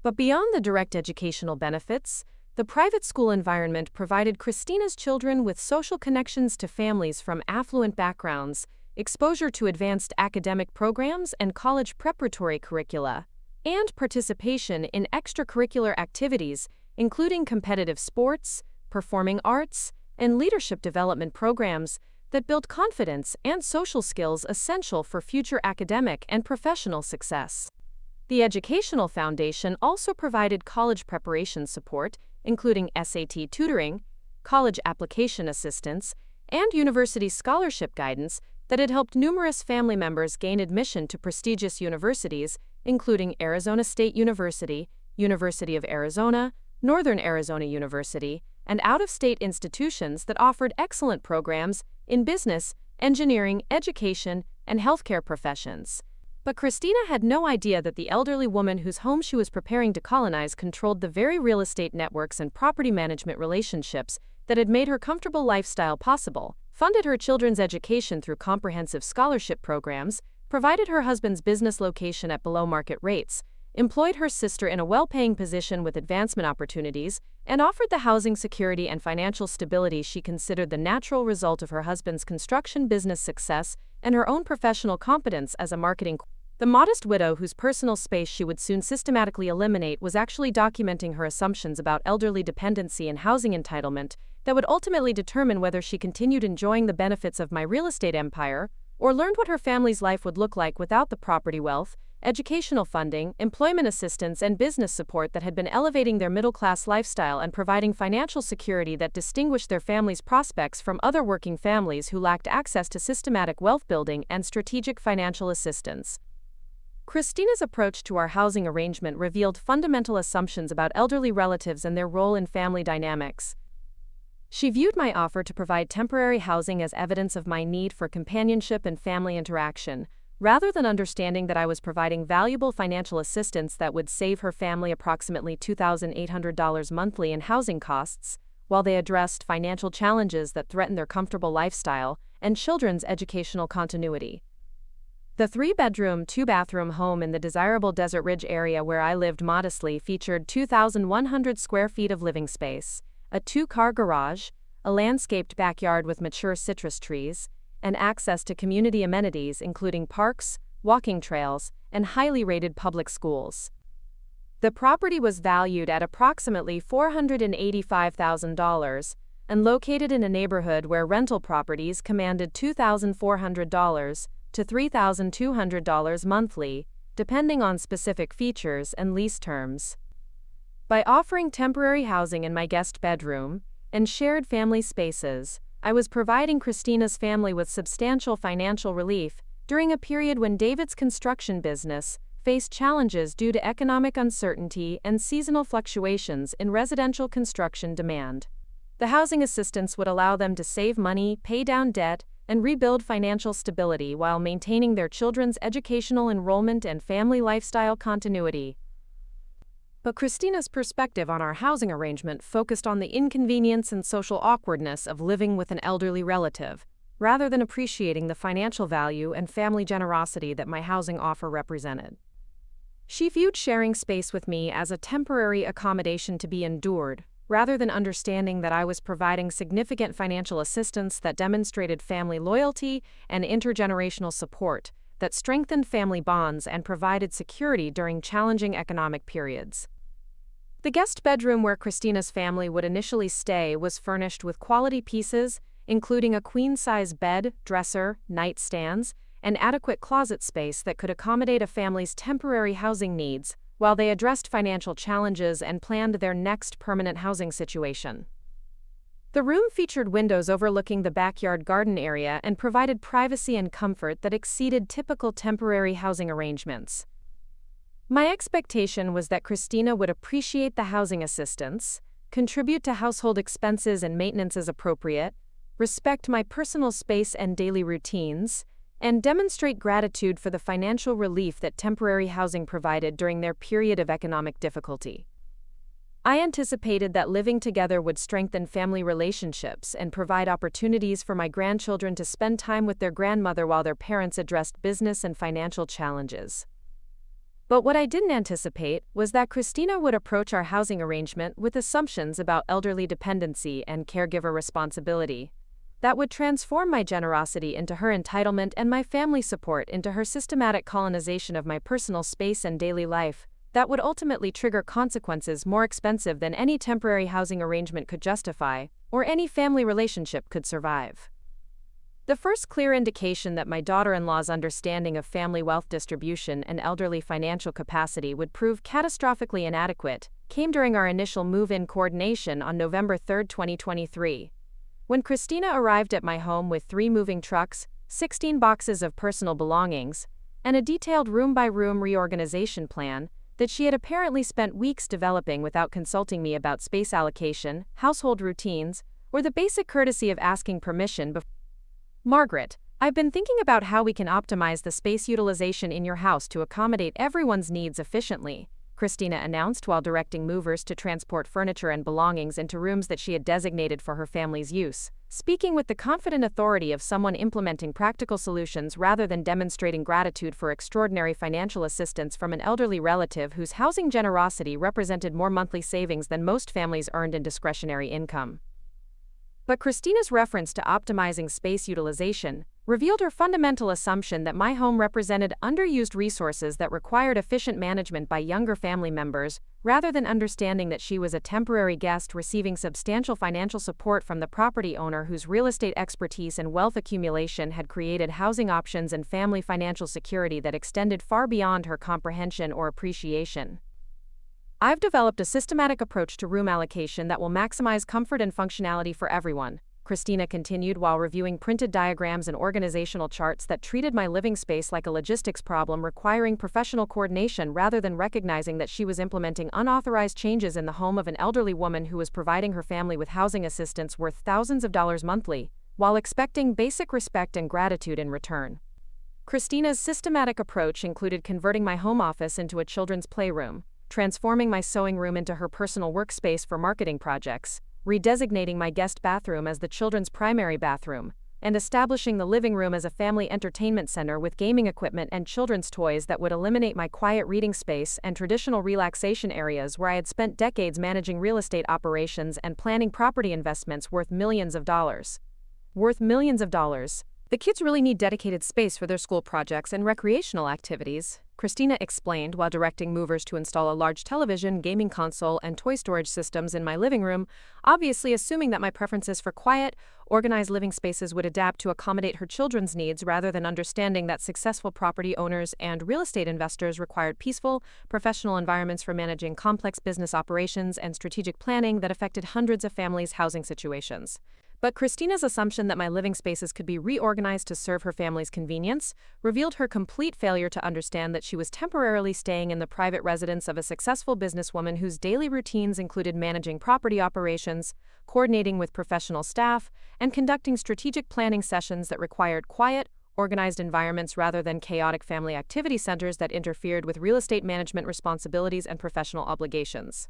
But beyond the direct educational benefits, the private school environment provided Christina's children with social connections to families from affluent backgrounds, exposure to advanced academic programs and college preparatory curricula, and participation in extracurricular activities, including competitive sports, performing arts, and leadership development programs that build confidence and social skills essential for future academic and professional success. The Educational Foundation also provided college preparation support, including SAT tutoring, college application assistance, and university scholarship guidance that had helped numerous family members gain admission to prestigious universities, including Arizona State University, University of Arizona, Northern Arizona University, and out-of-state institutions that offered excellent programs in business, engineering, education, and healthcare professions. But Christina had no idea that the elderly woman whose home she was preparing to colonize controlled the very real estate networks and property management relationships that had made her comfortable lifestyle possible, funded her children's education through comprehensive scholarship programs, provided her husband's business location at below-market rates, employed her sister in a well-paying position with advancement opportunities, and offered the housing security and financial stability she considered the natural result of her husband's construction business success and her own professional competence as a marketing. The modest widow whose personal space she would soon systematically eliminate was actually documenting her assumptions about elderly dependency and housing entitlement that would ultimately determine whether she continued enjoying the benefits of my real estate empire or learned what her family's life would look like without the property wealth, educational funding, employment assistance, and business support that had been elevating their middle-class lifestyle and providing financial security that distinguished their family's prospects from other working families who lacked access to systematic wealth building and strategic financial assistance. Christina's approach to our housing arrangement revealed fundamental assumptions about elderly relatives and their role in family dynamics. She viewed my offer to provide temporary housing as evidence of my need for companionship and family interaction, Rather than understanding that I was providing valuable financial assistance that would save her family approximately $2,800 monthly in housing costs, while they addressed financial challenges that threatened their comfortable lifestyle and children's educational continuity. The 3-bedroom, 2-bathroom home in the desirable Desert Ridge area where I lived modestly featured 2,100 square feet of living space, a 2-car garage, a landscaped backyard with mature citrus trees, and access to community amenities including parks, walking trails, and highly rated public schools. The property was valued at approximately $485,000 and located in a neighborhood where rental properties commanded $2,400 to $3,200 monthly, depending on specific features and lease terms. By offering temporary housing in my guest bedroom and shared family spaces, I was providing Christina's family with substantial financial relief during a period when David's construction business faced challenges due to economic uncertainty and seasonal fluctuations in residential construction demand. The housing assistance would allow them to save money, pay down debt, and rebuild financial stability while maintaining their children's educational enrollment and family lifestyle continuity. But Christina's perspective on our housing arrangement focused on the inconvenience and social awkwardness of living with an elderly relative, rather than appreciating the financial value and family generosity that my housing offer represented. She viewed sharing space with me as a temporary accommodation to be endured, rather than understanding that I was providing significant financial assistance that demonstrated family loyalty and intergenerational support, that strengthened family bonds and provided security during challenging economic periods. The guest bedroom where Christina's family would initially stay was furnished with quality pieces, including a queen-size bed, dresser, nightstands, and adequate closet space that could accommodate a family's temporary housing needs, while they addressed financial challenges and planned their next permanent housing situation. The room featured windows overlooking the backyard garden area and provided privacy and comfort that exceeded typical temporary housing arrangements. My expectation was that Christina would appreciate the housing assistance, contribute to household expenses and maintenance as appropriate, respect my personal space and daily routines, and demonstrate gratitude for the financial relief that temporary housing provided during their period of economic difficulty. I anticipated that living together would strengthen family relationships and provide opportunities for my grandchildren to spend time with their grandmother while their parents addressed business and financial challenges. But what I didn't anticipate was that Christina would approach our housing arrangement with assumptions about elderly dependency and caregiver responsibility that would transform my generosity into her entitlement and my family support into her systematic colonization of my personal space and daily life, that would ultimately trigger consequences more expensive than any temporary housing arrangement could justify, or any family relationship could survive. The first clear indication that my daughter-in-law's understanding of family wealth distribution and elderly financial capacity would prove catastrophically inadequate came during our initial move-in coordination on November 3, 2023. When Christina arrived at my home with 3 moving trucks, 16 boxes of personal belongings, and a detailed room-by-room reorganization plan that she had apparently spent weeks developing without consulting me about space allocation, household routines, or the basic courtesy of asking permission before. Margaret, I've been thinking about how we can optimize the space utilization in your house to accommodate everyone's needs efficiently, Christina announced while directing movers to transport furniture and belongings into rooms that she had designated for her family's use, speaking with the confident authority of someone implementing practical solutions rather than demonstrating gratitude for extraordinary financial assistance from an elderly relative whose housing generosity represented more monthly savings than most families earned in discretionary income. But Christina's reference to optimizing space utilization revealed her fundamental assumption that my home represented underused resources that required efficient management by younger family members, rather than understanding that she was a temporary guest receiving substantial financial support from the property owner whose real estate expertise and wealth accumulation had created housing options and family financial security that extended far beyond her comprehension or appreciation. I've developed a systematic approach to room allocation that will maximize comfort and functionality for everyone, Christina continued while reviewing printed diagrams and organizational charts that treated my living space like a logistics problem requiring professional coordination rather than recognizing that she was implementing unauthorized changes in the home of an elderly woman who was providing her family with housing assistance worth thousands of dollars monthly, while expecting basic respect and gratitude in return. Christina's systematic approach included converting my home office into a children's playroom, transforming my sewing room into her personal workspace for marketing projects, redesignating my guest bathroom as the children's primary bathroom, and establishing the living room as a family entertainment center with gaming equipment and children's toys that would eliminate my quiet reading space and traditional relaxation areas where I had spent decades managing real estate operations and planning property investments worth millions of dollars. The kids really need dedicated space for their school projects and recreational activities, Christina explained while directing movers to install a large television, gaming console, and toy storage systems in my living room, obviously assuming that my preferences for quiet, organized living spaces would adapt to accommodate her children's needs rather than understanding that successful property owners and real estate investors required peaceful, professional environments for managing complex business operations and strategic planning that affected hundreds of families' housing situations. But Christina's assumption that my living spaces could be reorganized to serve her family's convenience revealed her complete failure to understand that she was temporarily staying in the private residence of a successful businesswoman whose daily routines included managing property operations, coordinating with professional staff, and conducting strategic planning sessions that required quiet, organized environments rather than chaotic family activity centers that interfered with real estate management responsibilities and professional obligations.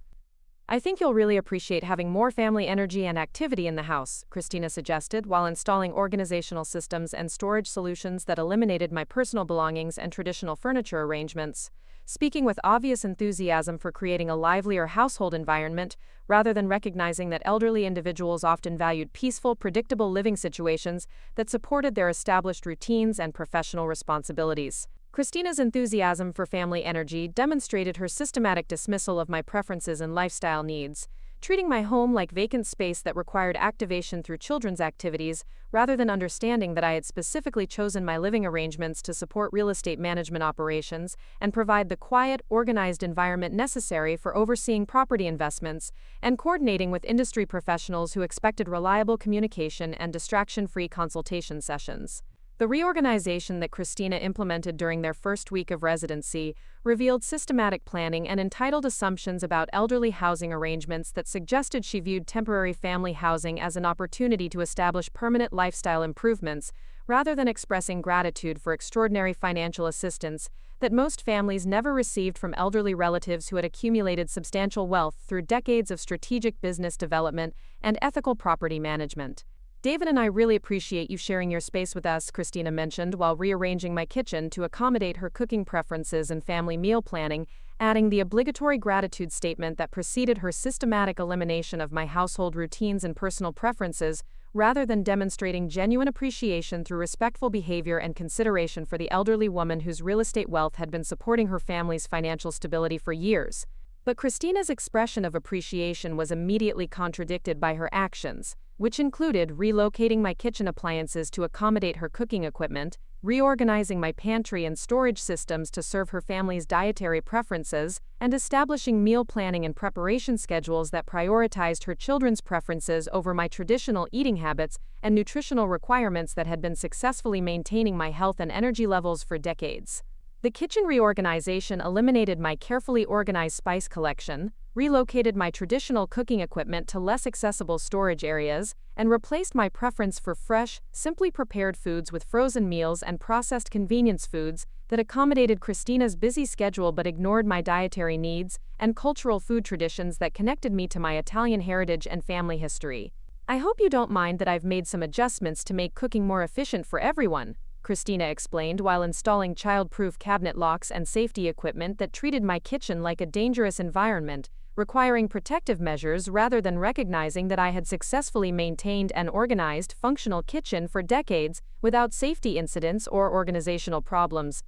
I think you'll really appreciate having more family energy and activity in the house, Christina suggested while installing organizational systems and storage solutions that eliminated my personal belongings and traditional furniture arrangements, speaking with obvious enthusiasm for creating a livelier household environment rather than recognizing that elderly individuals often valued peaceful, predictable living situations that supported their established routines and professional responsibilities. Christina's enthusiasm for family energy demonstrated her systematic dismissal of my preferences and lifestyle needs, treating my home like vacant space that required activation through children's activities rather than understanding that I had specifically chosen my living arrangements to support real estate management operations and provide the quiet, organized environment necessary for overseeing property investments and coordinating with industry professionals who expected reliable communication and distraction-free consultation sessions. The reorganization that Christina implemented during their first week of residency revealed systematic planning and entitled assumptions about elderly housing arrangements that suggested she viewed temporary family housing as an opportunity to establish permanent lifestyle improvements rather than expressing gratitude for extraordinary financial assistance that most families never received from elderly relatives who had accumulated substantial wealth through decades of strategic business development and ethical property management. David and I really appreciate you sharing your space with us, Christina mentioned while rearranging my kitchen to accommodate her cooking preferences and family meal planning, adding the obligatory gratitude statement that preceded her systematic elimination of my household routines and personal preferences, rather than demonstrating genuine appreciation through respectful behavior and consideration for the elderly woman whose real estate wealth had been supporting her family's financial stability for years. But Christina's expression of appreciation was immediately contradicted by her actions, which included relocating my kitchen appliances to accommodate her cooking equipment, reorganizing my pantry and storage systems to serve her family's dietary preferences, and establishing meal planning and preparation schedules that prioritized her children's preferences over my traditional eating habits and nutritional requirements that had been successfully maintaining my health and energy levels for decades. The kitchen reorganization eliminated my carefully organized spice collection, relocated my traditional cooking equipment to less accessible storage areas, and replaced my preference for fresh, simply prepared foods with frozen meals and processed convenience foods that accommodated Christina's busy schedule but ignored my dietary needs and cultural food traditions that connected me to my Italian heritage and family history. I hope you don't mind that I've made some adjustments to make cooking more efficient for everyone, Christina explained while installing child-proof cabinet locks and safety equipment that treated my kitchen like a dangerous environment, requiring protective measures rather than recognizing that I had successfully maintained an organized, functional kitchen for decades without safety incidents or organizational problems.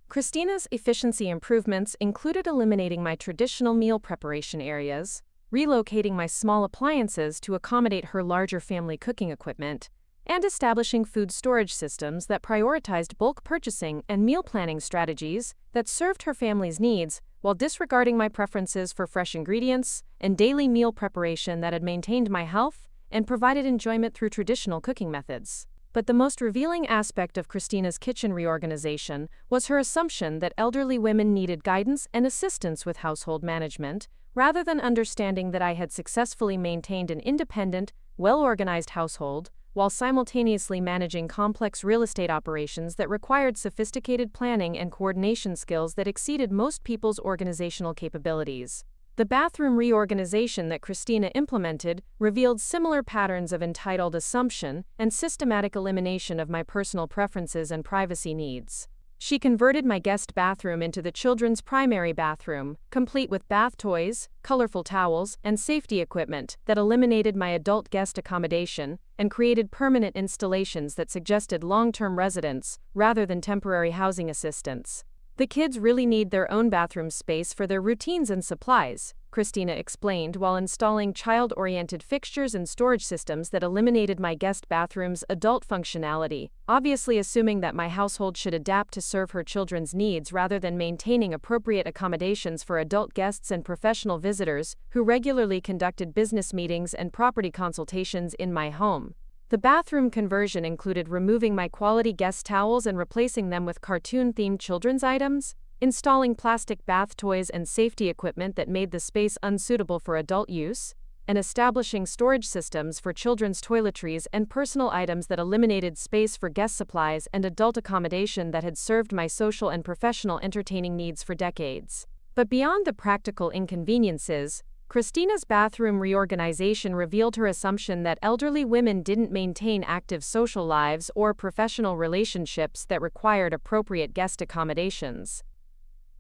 Christina's efficiency improvements included eliminating my traditional meal preparation areas, relocating my small appliances to accommodate her larger family cooking equipment, and establishing food storage systems that prioritized bulk purchasing and meal planning strategies that served her family's needs while disregarding my preferences for fresh ingredients and daily meal preparation that had maintained my health and provided enjoyment through traditional cooking methods. But the most revealing aspect of Christina's kitchen reorganization was her assumption that elderly women needed guidance and assistance with household management, rather than understanding that I had successfully maintained an independent, well-organized household, while simultaneously managing complex real estate operations that required sophisticated planning and coordination skills that exceeded most people's organizational capabilities. The bathroom reorganization that Christina implemented revealed similar patterns of entitled assumption and systematic elimination of my personal preferences and privacy needs. She converted my guest bathroom into the children's primary bathroom, complete with bath toys, colorful towels, and safety equipment that eliminated my adult guest accommodation and created permanent installations that suggested long-term residents rather than temporary housing assistance. The kids really need their own bathroom space for their routines and supplies, Christina explained while installing child-oriented fixtures and storage systems that eliminated my guest bathroom's adult functionality, obviously assuming that my household should adapt to serve her children's needs rather than maintaining appropriate accommodations for adult guests and professional visitors who regularly conducted business meetings and property consultations in my home. The bathroom conversion included removing my quality guest towels and replacing them with cartoon-themed children's items, installing plastic bath toys and safety equipment that made the space unsuitable for adult use, and establishing storage systems for children's toiletries and personal items that eliminated space for guest supplies and adult accommodation that had served my social and professional entertaining needs for decades. But beyond the practical inconveniences, Christina's bathroom reorganization revealed her assumption that elderly women didn't maintain active social lives or professional relationships that required appropriate guest accommodations.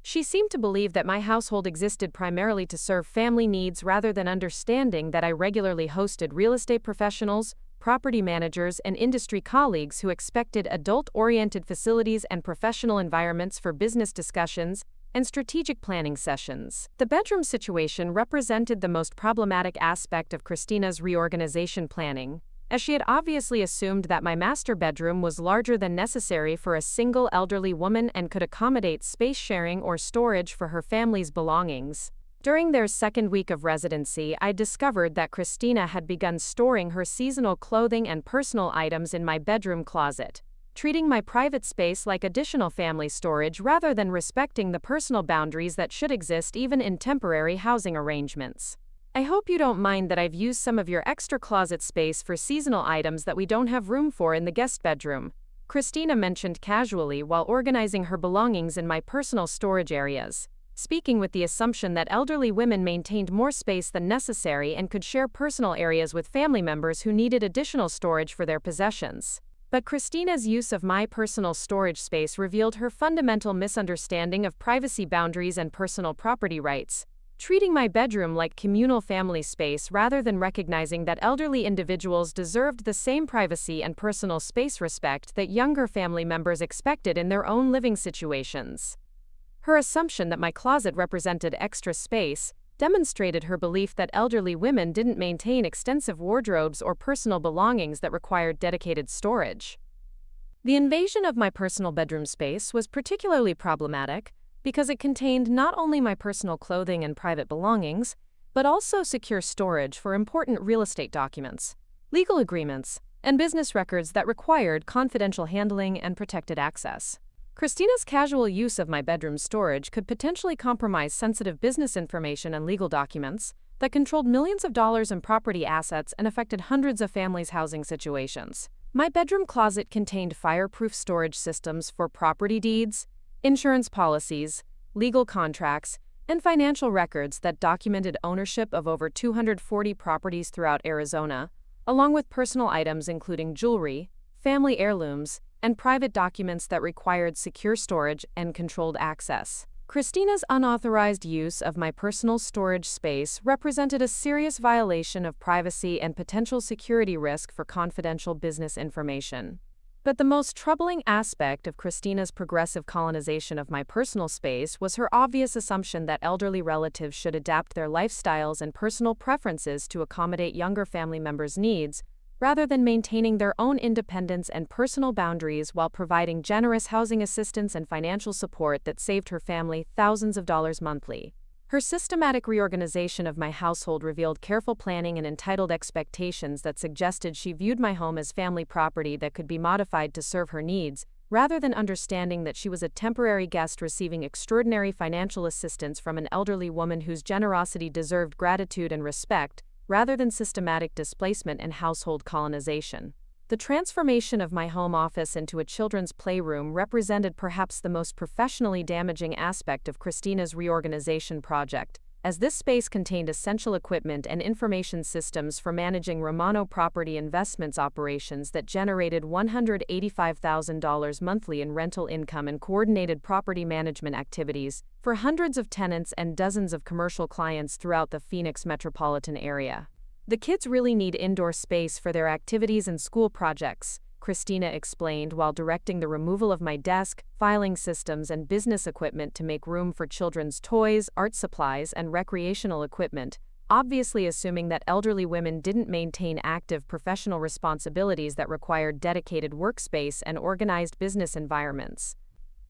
She seemed to believe that my household existed primarily to serve family needs rather than understanding that I regularly hosted real estate professionals, property managers, and industry colleagues who expected adult-oriented facilities and professional environments for business discussions and strategic planning sessions. The bedroom situation represented the most problematic aspect of Christina's reorganization planning, as she had obviously assumed that my master bedroom was larger than necessary for a single elderly woman and could accommodate space sharing or storage for her family's belongings. During their second week of residency, I discovered that Christina had begun storing her seasonal clothing and personal items in my bedroom closet, treating my private space like additional family storage rather than respecting the personal boundaries that should exist even in temporary housing arrangements. I hope you don't mind that I've used some of your extra closet space for seasonal items that we don't have room for in the guest bedroom, Christina mentioned casually while organizing her belongings in my personal storage areas, speaking with the assumption that elderly women maintained more space than necessary and could share personal areas with family members who needed additional storage for their possessions. But Christina's use of my personal storage space revealed her fundamental misunderstanding of privacy boundaries and personal property rights, treating my bedroom like communal family space rather than recognizing that elderly individuals deserved the same privacy and personal space respect that younger family members expected in their own living situations. Her assumption that my closet represented extra space demonstrated her belief that elderly women didn't maintain extensive wardrobes or personal belongings that required dedicated storage. The invasion of my personal bedroom space was particularly problematic because it contained not only my personal clothing and private belongings, but also secure storage for important real estate documents, legal agreements, and business records that required confidential handling and protected access. Christina's casual use of my bedroom storage could potentially compromise sensitive business information and legal documents that controlled millions of dollars in property assets and affected hundreds of families' housing situations. My bedroom closet contained fireproof storage systems for property deeds, insurance policies, legal contracts, and financial records that documented ownership of over 240 properties throughout Arizona, along with personal items including jewelry, family heirlooms, and private documents that required secure storage and controlled access. Christina's unauthorized use of my personal storage space represented a serious violation of privacy and potential security risk for confidential business information. But the most troubling aspect of Christina's progressive colonization of my personal space was her obvious assumption that elderly relatives should adapt their lifestyles and personal preferences to accommodate younger family members' needs, rather than maintaining their own independence and personal boundaries while providing generous housing assistance and financial support that saved her family thousands of dollars monthly. Her systematic reorganization of my household revealed careful planning and entitled expectations that suggested she viewed my home as family property that could be modified to serve her needs, rather than understanding that she was a temporary guest receiving extraordinary financial assistance from an elderly woman whose generosity deserved gratitude and respect, rather than systematic displacement and household colonization. The transformation of my home office into a children's playroom represented perhaps the most professionally damaging aspect of Christina's reorganization project, as this space contained essential equipment and information systems for managing Romano Property Investments operations that generated $185,000 monthly in rental income and coordinated property management activities for hundreds of tenants and dozens of commercial clients throughout the Phoenix metropolitan area. The kids really need indoor space for their activities and school projects, Christina explained while directing the removal of my desk, filing systems, and business equipment to make room for children's toys, art supplies, and recreational equipment, obviously assuming that elderly women didn't maintain active professional responsibilities that required dedicated workspace and organized business environments.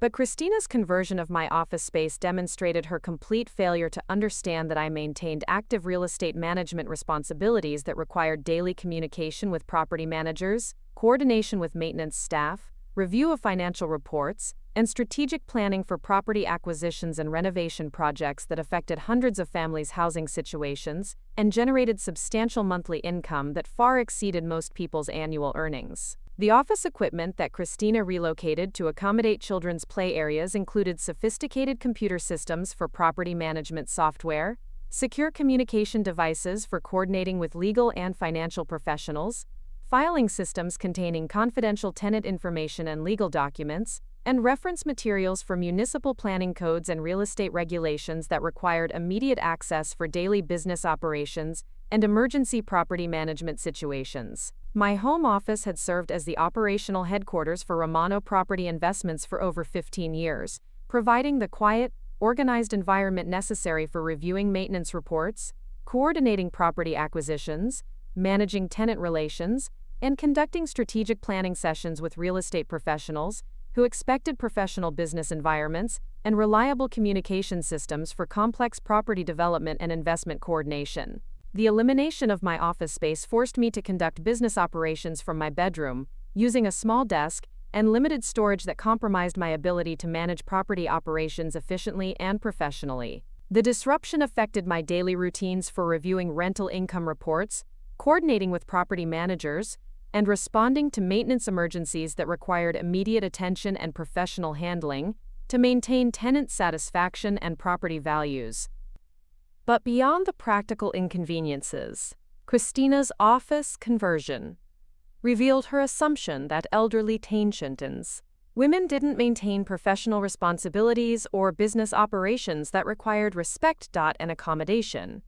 But Christina's conversion of my office space demonstrated her complete failure to understand that I maintained active real estate management responsibilities that required daily communication with property managers, coordination with maintenance staff, review of financial reports, and strategic planning for property acquisitions and renovation projects that affected hundreds of families' housing situations and generated substantial monthly income that far exceeded most people's annual earnings. The office equipment that Christina relocated to accommodate children's play areas included sophisticated computer systems for property management software, secure communication devices for coordinating with legal and financial professionals, filing systems containing confidential tenant information and legal documents, and reference materials for municipal planning codes and real estate regulations that required immediate access for daily business operations and emergency property management situations. My home office had served as the operational headquarters for Romano Property Investments for over 15 years, providing the quiet, organized environment necessary for reviewing maintenance reports, coordinating property acquisitions, managing tenant relations, and conducting strategic planning sessions with real estate professionals who expected professional business environments and reliable communication systems for complex property development and investment coordination. The elimination of my office space forced me to conduct business operations from my bedroom, using a small desk and limited storage that compromised my ability to manage property operations efficiently and professionally. The disruption affected my daily routines for reviewing rental income reports, coordinating with property managers, and responding to maintenance emergencies that required immediate attention and professional handling to maintain tenant satisfaction and property values. But beyond the practical inconveniences, Christina's office conversion revealed her assumption that elderly tenants, women didn't maintain professional responsibilities or business operations that required respect and accommodation.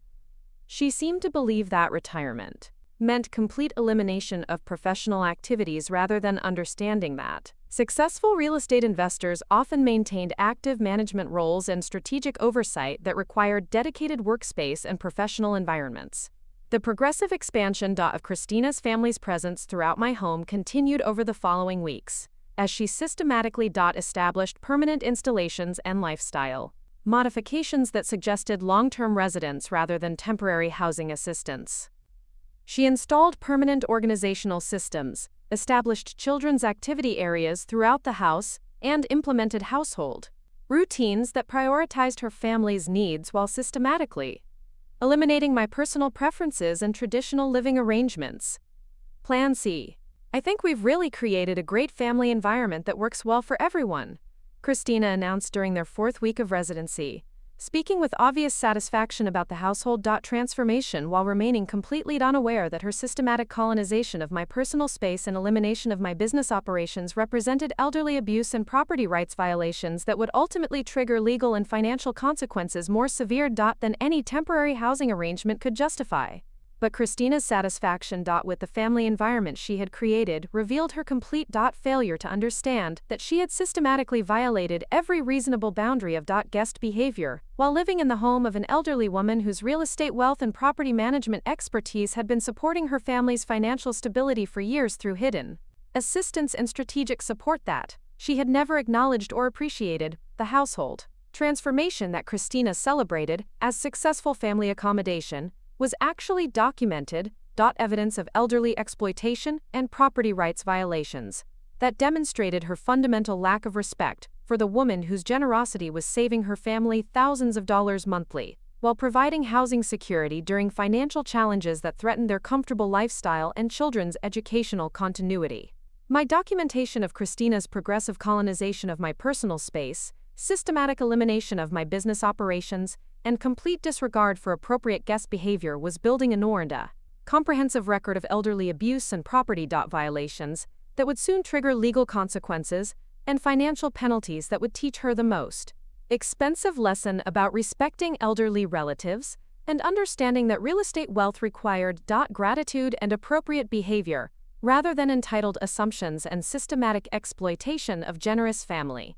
She seemed to believe that retirement meant complete elimination of professional activities rather than understanding that successful real estate investors often maintained active management roles and strategic oversight that required dedicated workspace and professional environments. The progressive expansion of Christina's family's presence throughout my home continued over the following weeks, as she systematically established permanent installations and lifestyle modifications that suggested long-term residence rather than temporary housing assistance. She installed permanent organizational systems, established children's activity areas throughout the house, and implemented household routines that prioritized her family's needs while systematically eliminating my personal preferences and traditional living arrangements. Plan C. I think we've really created a great family environment that works well for everyone, Christina announced during their 4th week of residency, speaking with obvious satisfaction about the household transformation while remaining completely unaware that her systematic colonization of my personal space and elimination of my business operations represented elderly abuse and property rights violations that would ultimately trigger legal and financial consequences more severe than any temporary housing arrangement could justify. But Christina's satisfaction with the family environment she had created revealed her complete failure to understand that she had systematically violated every reasonable boundary of guest behavior while living in the home of an elderly woman whose real estate wealth and property management expertise had been supporting her family's financial stability for years through hidden assistance and strategic support that she had never acknowledged or appreciated. The household transformation that Christina celebrated as successful family accommodation was actually documented evidence of elderly exploitation and property rights violations that demonstrated her fundamental lack of respect for the woman whose generosity was saving her family thousands of dollars monthly. while providing housing security during financial challenges that threatened their comfortable lifestyle and children's educational continuity. My documentation of Christina's progressive colonization of my personal space, systematic elimination of my business operations, and complete disregard for appropriate guest behavior was building a comprehensive record of elderly abuse and property violations that would soon trigger legal consequences and financial penalties that would teach her the most expensive lesson about respecting elderly relatives and understanding that real estate wealth required gratitude and appropriate behavior rather than entitled assumptions and systematic exploitation of generous family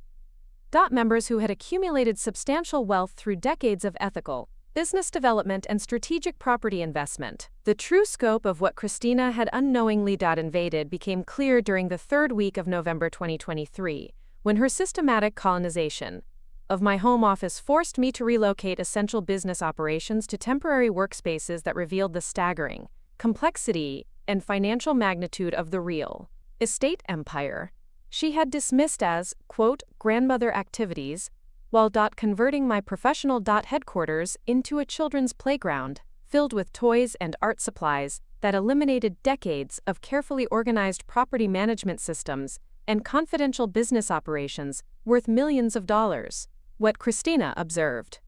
members who had accumulated substantial wealth through decades of ethical business development and strategic property investment. The true scope of what Christina had unknowingly invaded became clear during the third week of November 2023, when her systematic colonization of my home office forced me to relocate essential business operations to temporary workspaces that revealed the staggering complexity and financial magnitude of the real estate empire she had dismissed as, quote, grandmother activities, while converting my professional headquarters into a children's playground filled with toys and art supplies that eliminated decades of carefully organized property management systems and confidential business operations worth millions of dollars. What Christina observed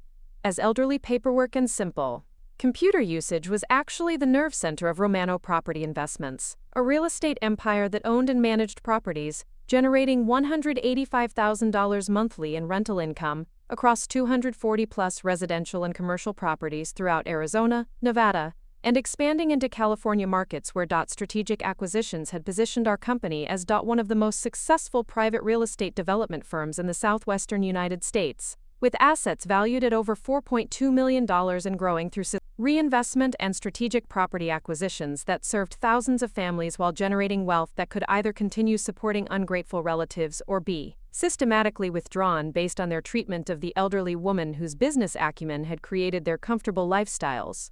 as elderly paperwork and simple computer usage was actually the nerve center of Romano Property Investments, a real estate empire that owned and managed properties, generating $185,000 monthly in rental income across 240-plus residential and commercial properties throughout Arizona, Nevada, and expanding into California markets where strategic acquisitions had positioned our company as one of the most successful private real estate development firms in the southwestern United States, with assets valued at over $4.2 million and growing through reinvestment and strategic property acquisitions that served thousands of families while generating wealth that could either continue supporting ungrateful relatives or be systematically withdrawn based on their treatment of the elderly woman whose business acumen had created their comfortable lifestyles.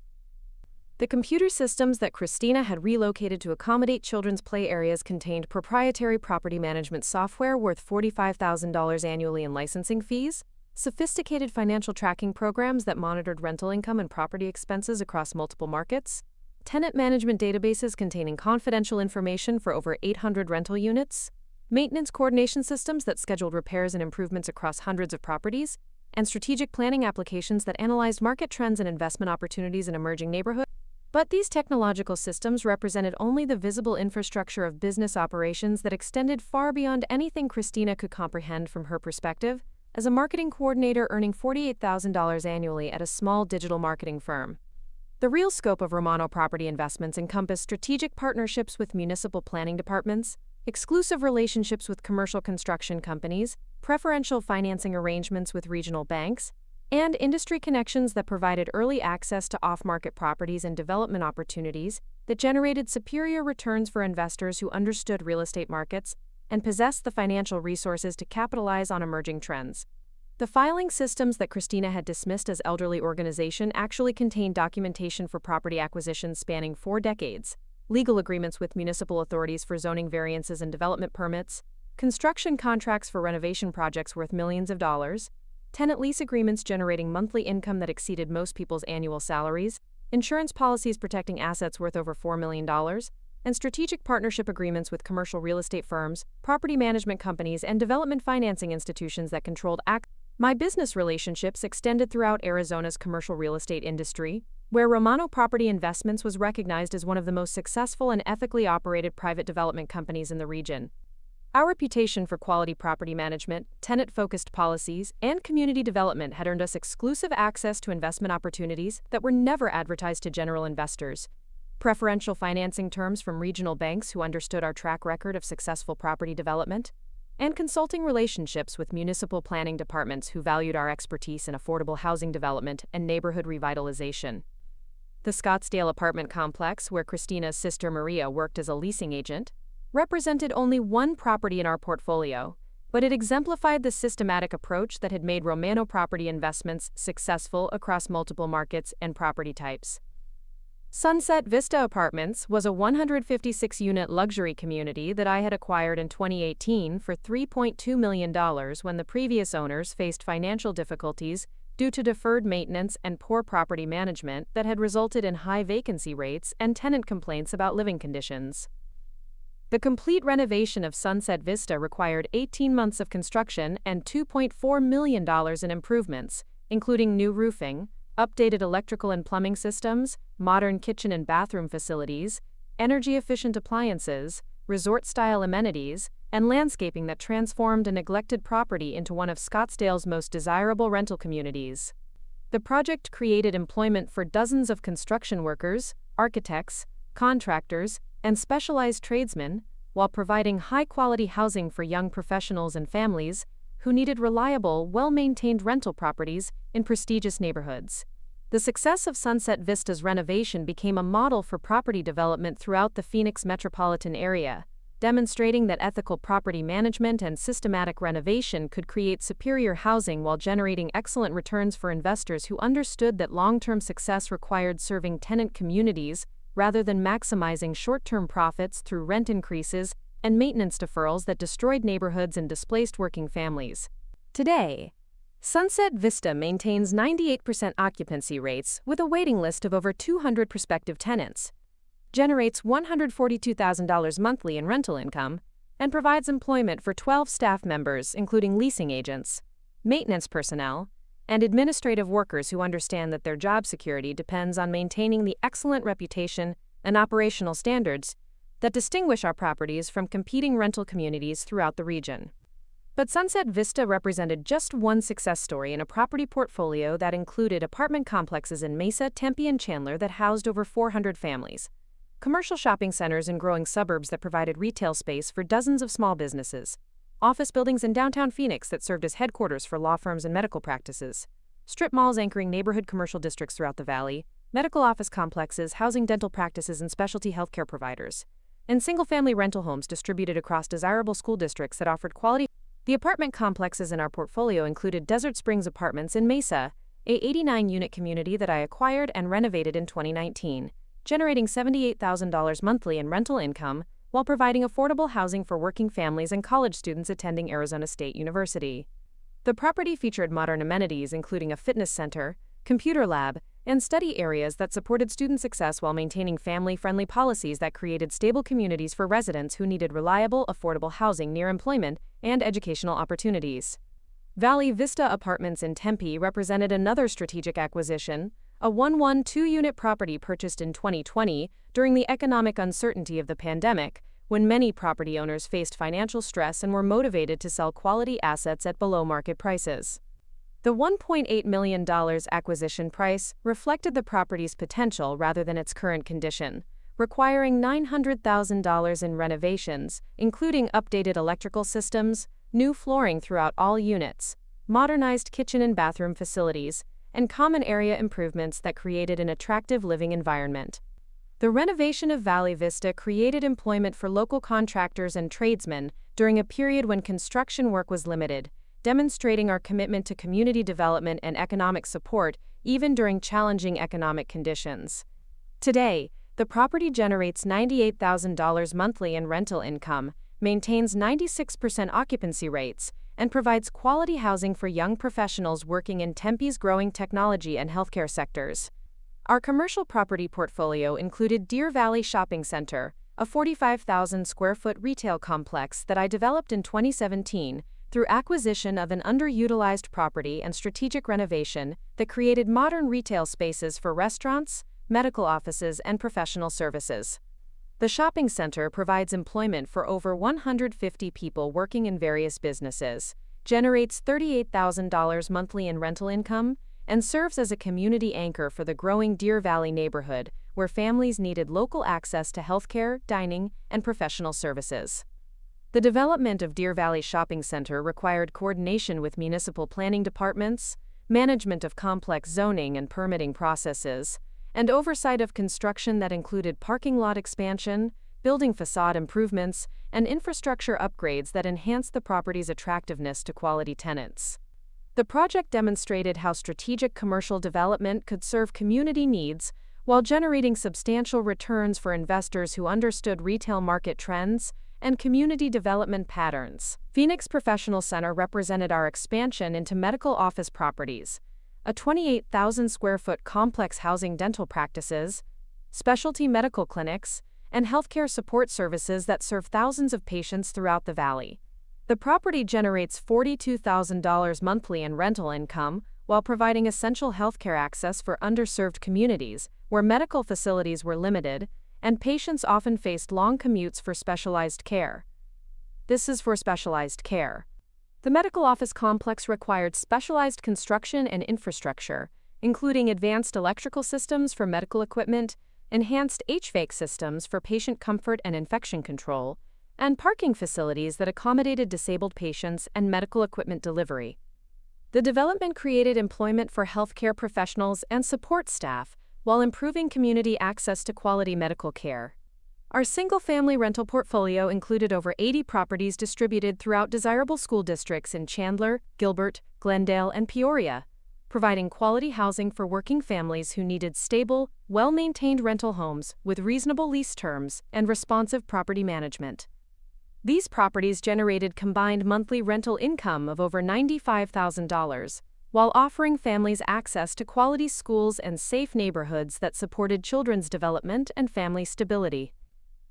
The computer systems that Christina had relocated to accommodate children's play areas contained proprietary property management software worth $45,000 annually in licensing fees, sophisticated financial tracking programs that monitored rental income and property expenses across multiple markets, tenant management databases containing confidential information for over 800 rental units, maintenance coordination systems that scheduled repairs and improvements across hundreds of properties, and strategic planning applications that analyzed market trends and investment opportunities in emerging neighborhoods. But these technological systems represented only the visible infrastructure of business operations that extended far beyond anything Christina could comprehend from her perspective as a marketing coordinator earning $48,000 annually at a small digital marketing firm. The real scope of Romano Property Investments encompassed strategic partnerships with municipal planning departments, exclusive relationships with commercial construction companies, preferential financing arrangements with regional banks, and industry connections that provided early access to off-market properties and development opportunities that generated superior returns for investors who understood real estate markets and possessed the financial resources to capitalize on emerging trends. The filing systems that Christina had dismissed as elderly organization actually contained documentation for property acquisitions spanning 4 decades, legal agreements with municipal authorities for zoning variances and development permits, construction contracts for renovation projects worth millions of dollars, tenant lease agreements generating monthly income that exceeded most people's annual salaries, insurance policies protecting assets worth over $4 million, and strategic partnership agreements with commercial real estate firms, property management companies, and development financing institutions that controlled My business relationships extended throughout Arizona's commercial real estate industry, where Romano Property Investments was recognized as one of the most successful and ethically operated private development companies in the region. Our reputation for quality property management, tenant-focused policies, and community development had earned us exclusive access to investment opportunities that were never advertised to general investors. Preferential financing terms from regional banks who understood our track record of successful property development, and consulting relationships with municipal planning departments who valued our expertise in affordable housing development and neighborhood revitalization. The Scottsdale apartment complex, where Christina's sister Maria worked as a leasing agent, represented only one property in our portfolio, but it exemplified the systematic approach that had made Romano Property Investments successful across multiple markets and property types. Sunset Vista Apartments was a 156-unit luxury community that I had acquired in 2018 for $3.2 million when the previous owners faced financial difficulties due to deferred maintenance and poor property management that had resulted in high vacancy rates and tenant complaints about living conditions. The complete renovation of Sunset Vista required 18 months of construction and $2.4 million in improvements, including new roofing, updated electrical and plumbing systems, modern kitchen and bathroom facilities, energy-efficient appliances, resort-style amenities, and landscaping that transformed a neglected property into one of Scottsdale's most desirable rental communities. The project created employment for dozens of construction workers, architects, contractors, and specialized tradesmen, while providing high-quality housing for young professionals and families who needed reliable, well-maintained rental properties in prestigious neighborhoods. The success of Sunset Vista's renovation became a model for property development throughout the Phoenix metropolitan area, demonstrating that ethical property management and systematic renovation could create superior housing while generating excellent returns for investors who understood that long-term success required serving tenant communities rather than maximizing short-term profits through rent increases and maintenance deferrals that destroyed neighborhoods and displaced working families. Today, Sunset Vista maintains 98% occupancy rates with a waiting list of over 200 prospective tenants, generates $142,000 monthly in rental income, and provides employment for 12 staff members, including leasing agents, maintenance personnel, and administrative workers who understand that their job security depends on maintaining the excellent reputation and operational standards that distinguish our properties from competing rental communities throughout the region. But Sunset Vista represented just one success story in a property portfolio that included apartment complexes in Mesa, Tempe, and Chandler that housed over 400 families, commercial shopping centers in growing suburbs that provided retail space for dozens of small businesses, office buildings in downtown Phoenix that served as headquarters for law firms and medical practices, strip malls anchoring neighborhood commercial districts throughout the valley, medical office complexes housing dental practices and specialty healthcare providers, and single-family rental homes distributed across desirable school districts that offered quality. The apartment complexes in our portfolio included Desert Springs Apartments in Mesa, a 89-unit community that I acquired and renovated in 2019, generating $78,000 monthly in rental income while providing affordable housing for working families and college students attending Arizona State University. The property featured modern amenities including a fitness center, computer lab, and study areas that supported student success while maintaining family-friendly policies that created stable communities for residents who needed reliable, affordable housing near employment and educational opportunities. Valley Vista Apartments in Tempe represented another strategic acquisition, a 112-unit property purchased in 2020 during the economic uncertainty of the pandemic, when many property owners faced financial stress and were motivated to sell quality assets at below-market prices. The $1.8 million acquisition price reflected the property's potential rather than its current condition, requiring $900,000 in renovations, including updated electrical systems, new flooring throughout all units, modernized kitchen and bathroom facilities, and common area improvements that created an attractive living environment. The renovation of Valley Vista created employment for local contractors and tradesmen during a period when construction work was limited, demonstrating our commitment to community development and economic support even during challenging economic conditions. Today, the property generates $98,000 monthly in rental income, maintains 96% occupancy rates, and provides quality housing for young professionals working in Tempe's growing technology and healthcare sectors. Our commercial property portfolio included Deer Valley Shopping Center, a 45,000-square-foot retail complex that I developed in 2017 through acquisition of an underutilized property and strategic renovation that created modern retail spaces for restaurants, medical offices, and professional services. The shopping center provides employment for over 150 people working in various businesses, generates $38,000 monthly in rental income, and serves as a community anchor for the growing Deer Valley neighborhood, where families needed local access to healthcare, dining, and professional services. The development of Deer Valley Shopping Center required coordination with municipal planning departments, management of complex zoning and permitting processes, and oversight of construction that included parking lot expansion, building facade improvements, and infrastructure upgrades that enhanced the property's attractiveness to quality tenants. The project demonstrated how strategic commercial development could serve community needs while generating substantial returns for investors who understood retail market trends and community development patterns. Phoenix Professional Center represented our expansion into medical office properties, a 28,000 square foot complex housing dental practices, specialty medical clinics, and healthcare support services that serve thousands of patients throughout the valley. The property generates $42,000 monthly in rental income while providing essential healthcare access for underserved communities where medical facilities were limited and patients often faced long commutes for specialized care. This is for specialized care. The medical office complex required specialized construction and infrastructure, including advanced electrical systems for medical equipment, enhanced HVAC systems for patient comfort and infection control, and parking facilities that accommodated disabled patients and medical equipment delivery. The development created employment for healthcare professionals and support staff while improving community access to quality medical care. Our single-family rental portfolio included over 80 properties distributed throughout desirable school districts in Chandler, Gilbert, Glendale, and Peoria, providing quality housing for working families who needed stable, well-maintained rental homes with reasonable lease terms and responsive property management. These properties generated combined monthly rental income of over $95,000, while offering families access to quality schools and safe neighborhoods that supported children's development and family stability.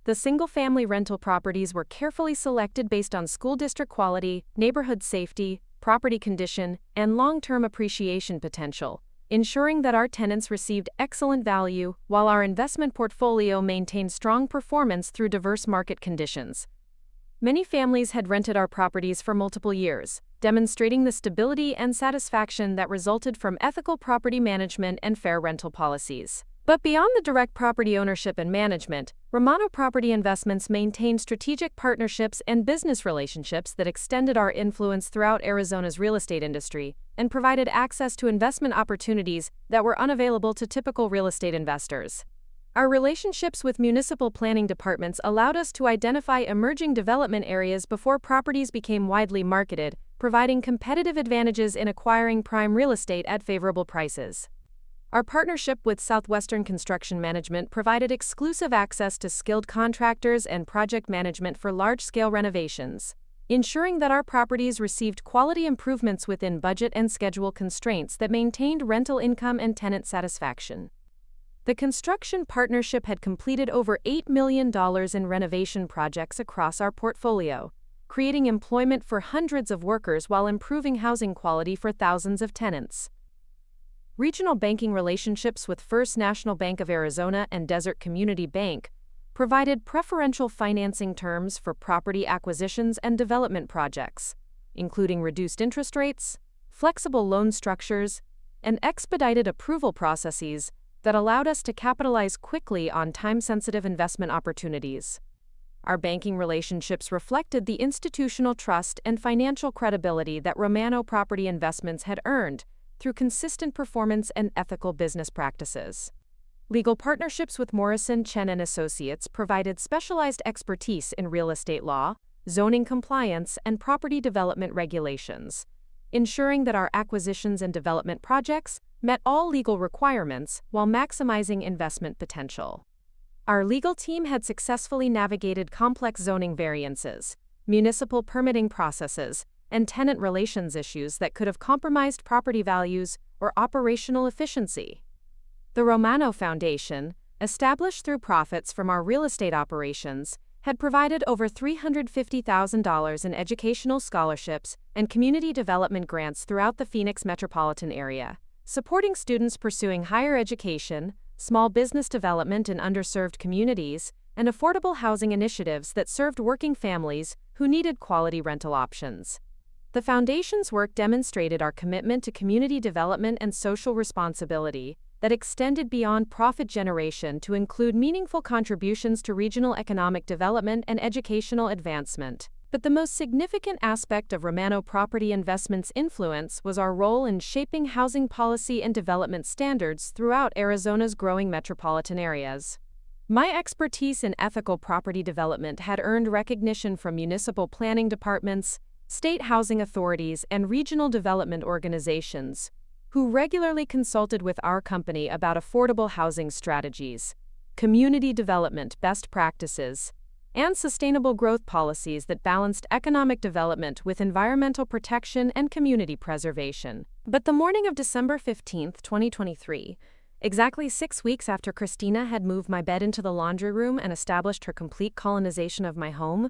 The single-family rental properties were carefully selected based on school district quality, neighborhood safety, property condition, and long-term appreciation potential, ensuring that our tenants received excellent value while our investment portfolio maintained strong performance through diverse market conditions. Many families had rented our properties for multiple years, demonstrating the stability and satisfaction that resulted from ethical property management and fair rental policies. But beyond the direct property ownership and management, Romano Property Investments maintained strategic partnerships and business relationships that extended our influence throughout Arizona's real estate industry and provided access to investment opportunities that were unavailable to typical real estate investors. Our relationships with municipal planning departments allowed us to identify emerging development areas before properties became widely marketed, providing competitive advantages in acquiring prime real estate at favorable prices. Our partnership with Southwestern Construction Management provided exclusive access to skilled contractors and project management for large-scale renovations, ensuring that our properties received quality improvements within budget and schedule constraints that maintained rental income and tenant satisfaction. The construction partnership had completed over $8 million in renovation projects across our portfolio, creating employment for hundreds of workers while improving housing quality for thousands of tenants. Regional banking relationships with First National Bank of Arizona and Desert Community Bank provided preferential financing terms for property acquisitions and development projects, including reduced interest rates, flexible loan structures, and expedited approval processes that allowed us to capitalize quickly on time-sensitive investment opportunities. Our banking relationships reflected the institutional trust and financial credibility that Romano Property Investments had earned through consistent performance and ethical business practices. Legal partnerships with Morrison, Chen & Associates provided specialized expertise in real estate law, zoning compliance, and property development regulations, ensuring that our acquisitions and development projects met all legal requirements while maximizing investment potential. Our legal team had successfully navigated complex zoning variances, municipal permitting processes, and tenant relations issues that could have compromised property values or operational efficiency. The Romano Foundation, established through profits from our real estate operations, had provided over $350,000 in educational scholarships and community development grants throughout the Phoenix metropolitan area, supporting students pursuing higher education, small business development in underserved communities, and affordable housing initiatives that served working families who needed quality rental options. The Foundation's work demonstrated our commitment to community development and social responsibility that extended beyond profit generation to include meaningful contributions to regional economic development and educational advancement. But the most significant aspect of Romano Property Investments' influence was our role in shaping housing policy and development standards throughout Arizona's growing metropolitan areas. My expertise in ethical property development had earned recognition from municipal planning departments, state housing authorities, and regional development organizations, who regularly consulted with our company about affordable housing strategies, community development best practices, and sustainable growth policies that balanced economic development with environmental protection and community preservation. But the morning of December 15, 2023, exactly 6 weeks after Christina had moved my bed into the laundry room and established her complete colonization of my home,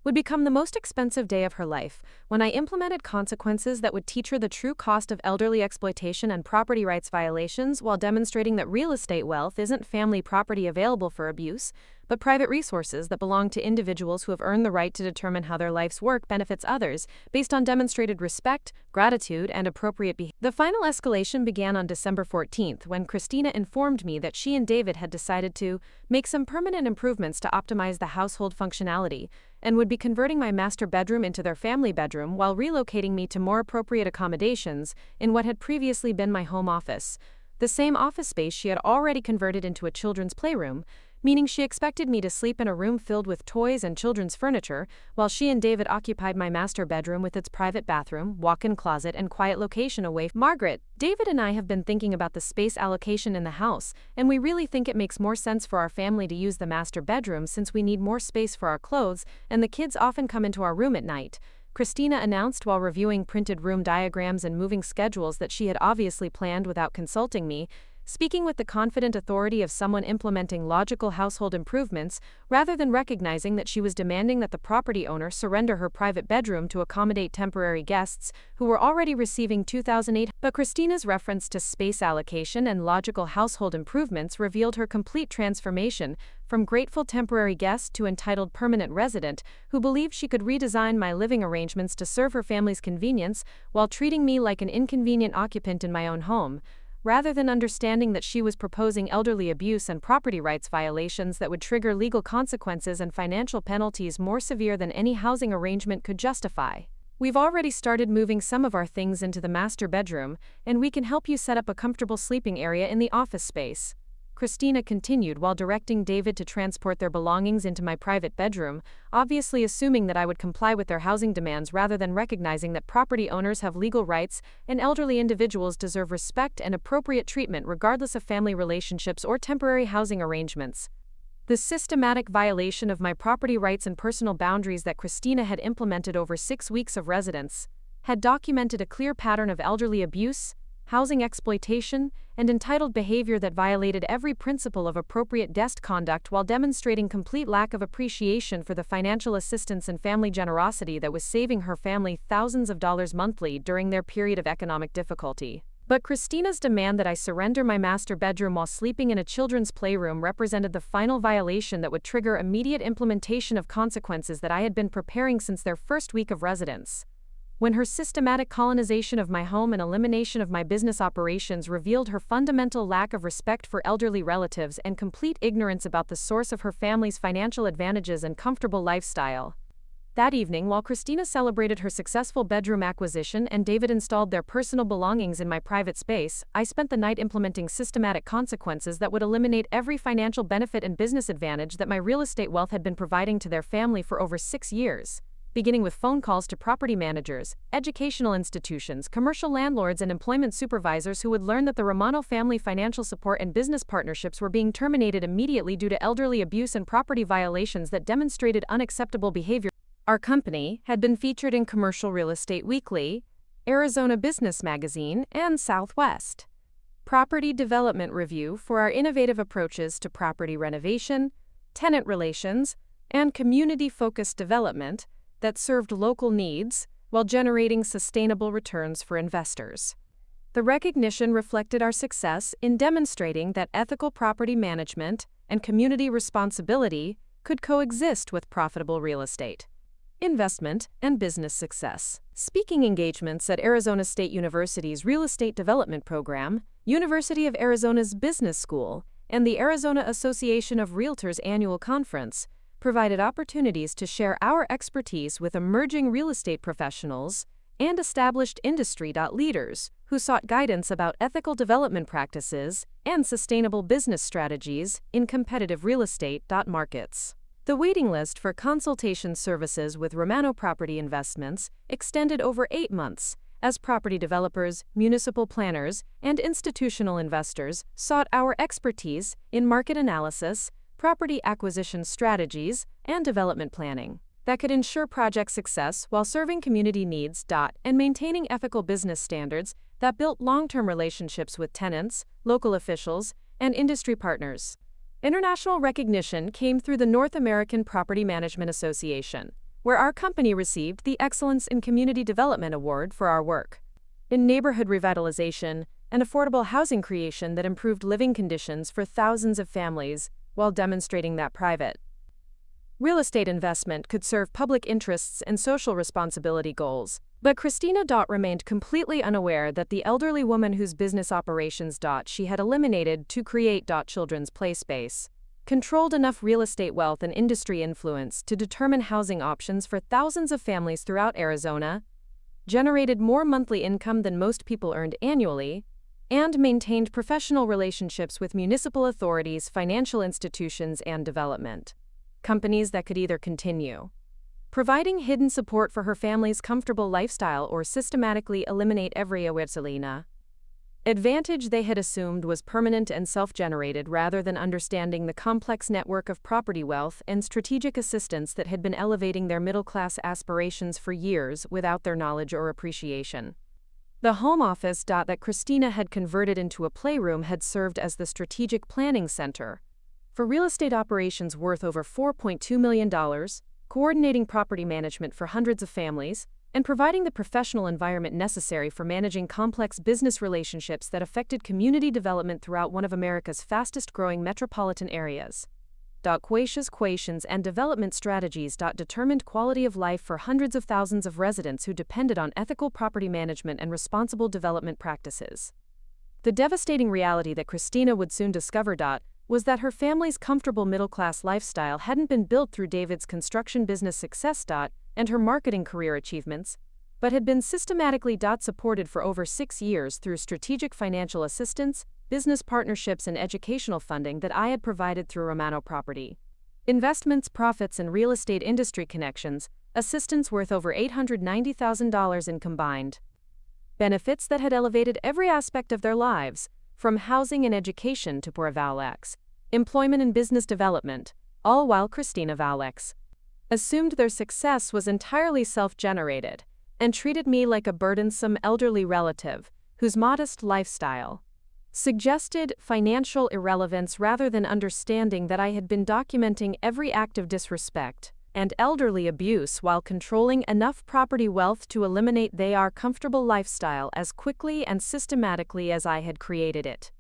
would become the most expensive day of her life when I implemented consequences that would teach her the true cost of elderly exploitation and property rights violations while demonstrating that real estate wealth isn't family property available for abuse, but private resources that belong to individuals who have earned the right to determine how their life's work benefits others based on demonstrated respect, gratitude, and appropriate behavior. The final escalation began on December 14th when Christina informed me that she and David had decided to make some permanent improvements to optimize the household functionality and would be converting my master bedroom into their family bedroom while relocating me to more appropriate accommodations in what had previously been my home office, the same office space she had already converted into a children's playroom, meaning she expected me to sleep in a room filled with toys and children's furniture, while she and David occupied my master bedroom with its private bathroom, walk-in closet, and quiet location away from Margaret. David and I have been thinking about the space allocation in the house, and we really think it makes more sense for our family to use the master bedroom since we need more space for our clothes, and the kids often come into our room at night, Christina announced while reviewing printed room diagrams and moving schedules that she had obviously planned without consulting me, speaking with the confident authority of someone implementing logical household improvements rather than recognizing that she was demanding that the property owner surrender her private bedroom to accommodate temporary guests who were already receiving $2,800. But Christina's reference to space allocation and logical household improvements revealed her complete transformation from grateful temporary guest to entitled permanent resident who believed she could redesign my living arrangements to serve her family's convenience while treating me like an inconvenient occupant in my own home, rather than understanding that she was proposing elderly abuse and property rights violations that would trigger legal consequences and financial penalties more severe than any housing arrangement could justify. We've already started moving some of our things into the master bedroom, and we can help you set up a comfortable sleeping area in the office space, Christina continued while directing David to transport their belongings into my private bedroom, obviously assuming that I would comply with their housing demands rather than recognizing that property owners have legal rights and elderly individuals deserve respect and appropriate treatment regardless of family relationships or temporary housing arrangements. The systematic violation of my property rights and personal boundaries that Christina had implemented over 6 weeks of residence had documented a clear pattern of elderly abuse, housing exploitation, and entitled behavior that violated every principle of appropriate guest conduct while demonstrating complete lack of appreciation for the financial assistance and family generosity that was saving her family thousands of dollars monthly during their period of economic difficulty. But Christina's demand that I surrender my master bedroom while sleeping in a children's playroom represented the final violation that would trigger immediate implementation of consequences that I had been preparing since their first week of residence. When her systematic colonization of my home and elimination of my business operations revealed her fundamental lack of respect for elderly relatives and complete ignorance about the source of her family's financial advantages and comfortable lifestyle. That evening, while Christina celebrated her successful bedroom acquisition and David installed their personal belongings in my private space, I spent the night implementing systematic consequences that would eliminate every financial benefit and business advantage that my real estate wealth had been providing to their family for over 6 years. Beginning with phone calls to property managers, educational institutions, commercial landlords, and employment supervisors who would learn that the Romano family financial support and business partnerships were being terminated immediately due to elderly abuse and property violations that demonstrated unacceptable behavior. Our company had been featured in Commercial Real Estate Weekly, Arizona Business Magazine, and Southwest Property Development Review for our innovative approaches to property renovation, tenant relations, and community-focused development that served local needs while generating sustainable returns for investors. The recognition reflected our success in demonstrating that ethical property management and community responsibility could coexist with profitable real estate investment and business success. Speaking engagements at Arizona State University's Real Estate Development Program, University of Arizona's Business School, and the Arizona Association of Realtors Annual Conference provided opportunities to share our expertise with emerging real estate professionals and established industry leaders who sought guidance about ethical development practices and sustainable business strategies in competitive real estate markets. The waiting list for consultation services with Romano Property Investments extended over 8 months as property developers, municipal planners, and institutional investors sought our expertise in market analysis, property acquisition strategies, and development planning that could ensure project success while serving community needs. And maintaining ethical business standards that built long-term relationships with tenants, local officials, and industry partners. International recognition came through the North American Property Management Association, where our company received the Excellence in Community Development Award for our work in neighborhood revitalization and affordable housing creation that improved living conditions for thousands of families while demonstrating that private real estate investment could serve public interests and social responsibility goals. But Christina remained completely unaware that the elderly woman whose business operations she had eliminated to create children's play space controlled enough real estate wealth and industry influence to determine housing options for thousands of families throughout Arizona, generated more monthly income than most people earned annually, and maintained professional relationships with municipal authorities, financial institutions, and development companies that could either continue providing hidden support for her family's comfortable lifestyle or systematically eliminate every advantage they had assumed was permanent and self-generated rather than understanding the complex network of property wealth and strategic assistance that had been elevating their middle-class aspirations for years without their knowledge or appreciation. The home office that Christina had converted into a playroom had served as the strategic planning center for real estate operations worth over $4.2 million, coordinating property management for hundreds of families, and providing the professional environment necessary for managing complex business relationships that affected community development throughout one of America's fastest-growing metropolitan areas. Quations and development strategies determined quality of life for hundreds of thousands of residents who depended on ethical property management and responsible development practices. The devastating reality that Christina would soon discover was that her family's comfortable middle-class lifestyle hadn't been built through David's construction business success and her marketing career achievements, but had been systematically supported for over 6 years through strategic financial assistance, business partnerships, and educational funding that I had provided through Romano Property Investments, profits, and real estate industry connections, assistance worth over $890,000 in combined benefits that had elevated every aspect of their lives, from housing and education to Vallex, employment and business development, all while Christina Vallex assumed their success was entirely self-generated and treated me like a burdensome elderly relative whose modest lifestyle suggested financial irrelevance rather than understanding that I had been documenting every act of disrespect and elderly abuse while controlling enough property wealth to eliminate their comfortable lifestyle as quickly and systematically as I had created it.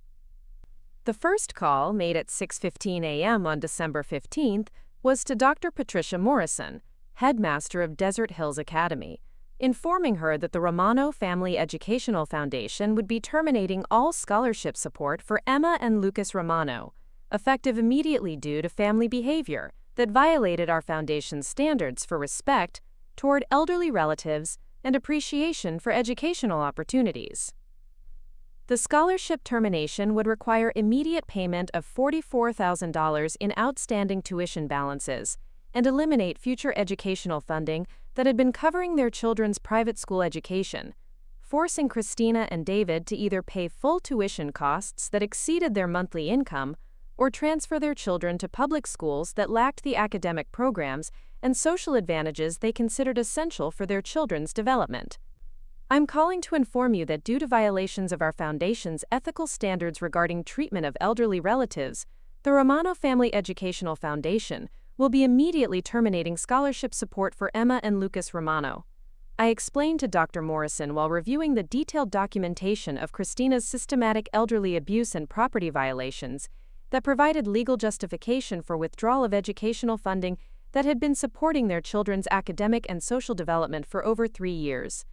The first call, made at 6:15 a.m. on December 15th, was to Dr. Patricia Morrison, headmaster of Desert Hills Academy, informing her that the Romano Family Educational Foundation would be terminating all scholarship support for Emma and Lucas Romano, effective immediately due to family behavior that violated our foundation's standards for respect toward elderly relatives and appreciation for educational opportunities. The scholarship termination would require immediate payment of $44,000 in outstanding tuition balances and eliminate future educational funding that had been covering their children's private school education, forcing Christina and David to either pay full tuition costs that exceeded their monthly income or transfer their children to public schools that lacked the academic programs and social advantages they considered essential for their children's development. I'm calling to inform you that due to violations of our foundation's ethical standards regarding treatment of elderly relatives, the Romano Family Educational Foundation will be immediately terminating scholarship support for Emma and Lucas Romano. I explained to Dr. Morrison while reviewing the detailed documentation of Christina's systematic elderly abuse and property violations that provided legal justification for withdrawal of educational funding that had been supporting their children's academic and social development for over 3 years.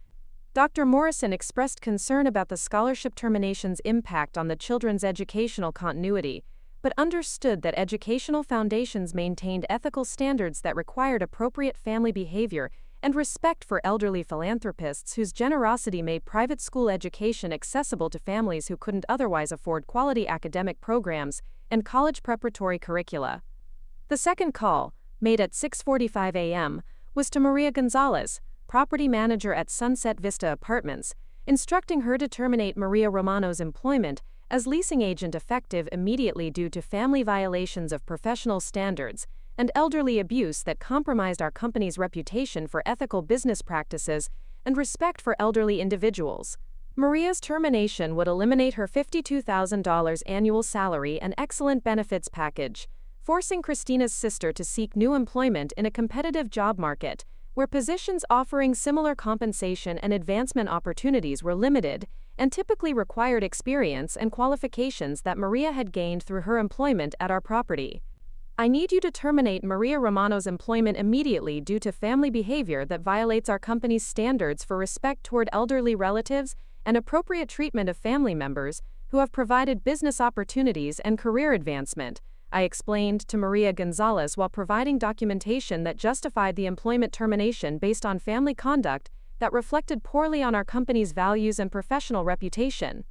Dr. Morrison expressed concern about the scholarship termination's impact on the children's educational continuity, but understood that educational foundations maintained ethical standards that required appropriate family behavior and respect for elderly philanthropists whose generosity made private school education accessible to families who couldn't otherwise afford quality academic programs and college preparatory curricula. The second call, made at 6:45 a.m., was to Maria Gonzalez, property manager at Sunset Vista Apartments, instructing her to terminate Maria Romano's employment as leasing agent effective immediately due to family violations of professional standards and elderly abuse that compromised our company's reputation for ethical business practices and respect for elderly individuals. Maria's termination would eliminate her $52,000 annual salary and excellent benefits package, forcing Christina's sister to seek new employment in a competitive job market, where positions offering similar compensation and advancement opportunities were limited and typically required experience and qualifications that Maria had gained through her employment at our property. I need you to terminate Maria Romano's employment immediately due to family behavior that violates our company's standards for respect toward elderly relatives and appropriate treatment of family members who have provided business opportunities and career advancement, I explained to Maria Gonzalez while providing documentation that justified the employment termination based on family conduct that reflected poorly on our company's values and professional reputation.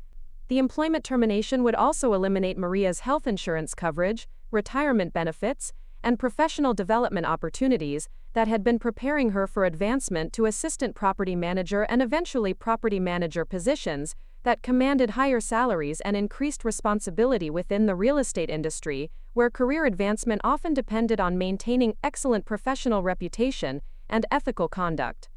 The employment termination would also eliminate Maria's health insurance coverage, retirement benefits, and professional development opportunities that had been preparing her for advancement to assistant property manager and eventually property manager positions that commanded higher salaries and increased responsibility within the real estate industry, where career advancement often depended on maintaining excellent professional reputation and ethical conduct.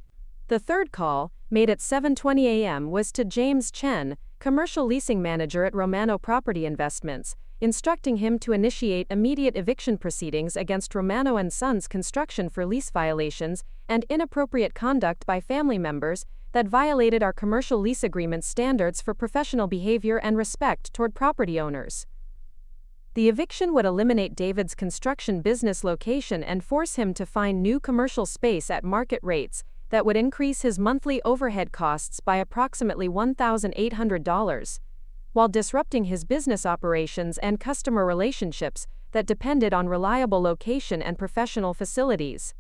The third call, made at 7:20 a.m., was to James Chen, commercial leasing manager at Romano Property Investments, instructing him to initiate immediate eviction proceedings against Romano & Sons Construction for lease violations and inappropriate conduct by family members that violated our commercial lease agreement standards for professional behavior and respect toward property owners. The eviction would eliminate David's construction business location and force him to find new commercial space at market rates that would increase his monthly overhead costs by approximately $1,800, while disrupting his business operations and customer relationships that depended on reliable location and professional facilities.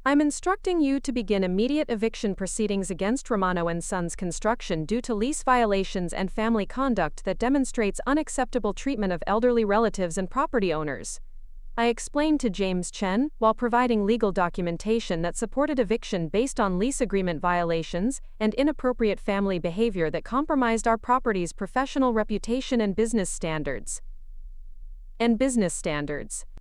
I'm instructing you to begin immediate eviction proceedings against Romano & Sons Construction due to lease violations and family conduct that demonstrates unacceptable treatment of elderly relatives and property owners, I explained to James Chen while providing legal documentation that supported eviction based on lease agreement violations and inappropriate family behavior that compromised our property's professional reputation and business standards.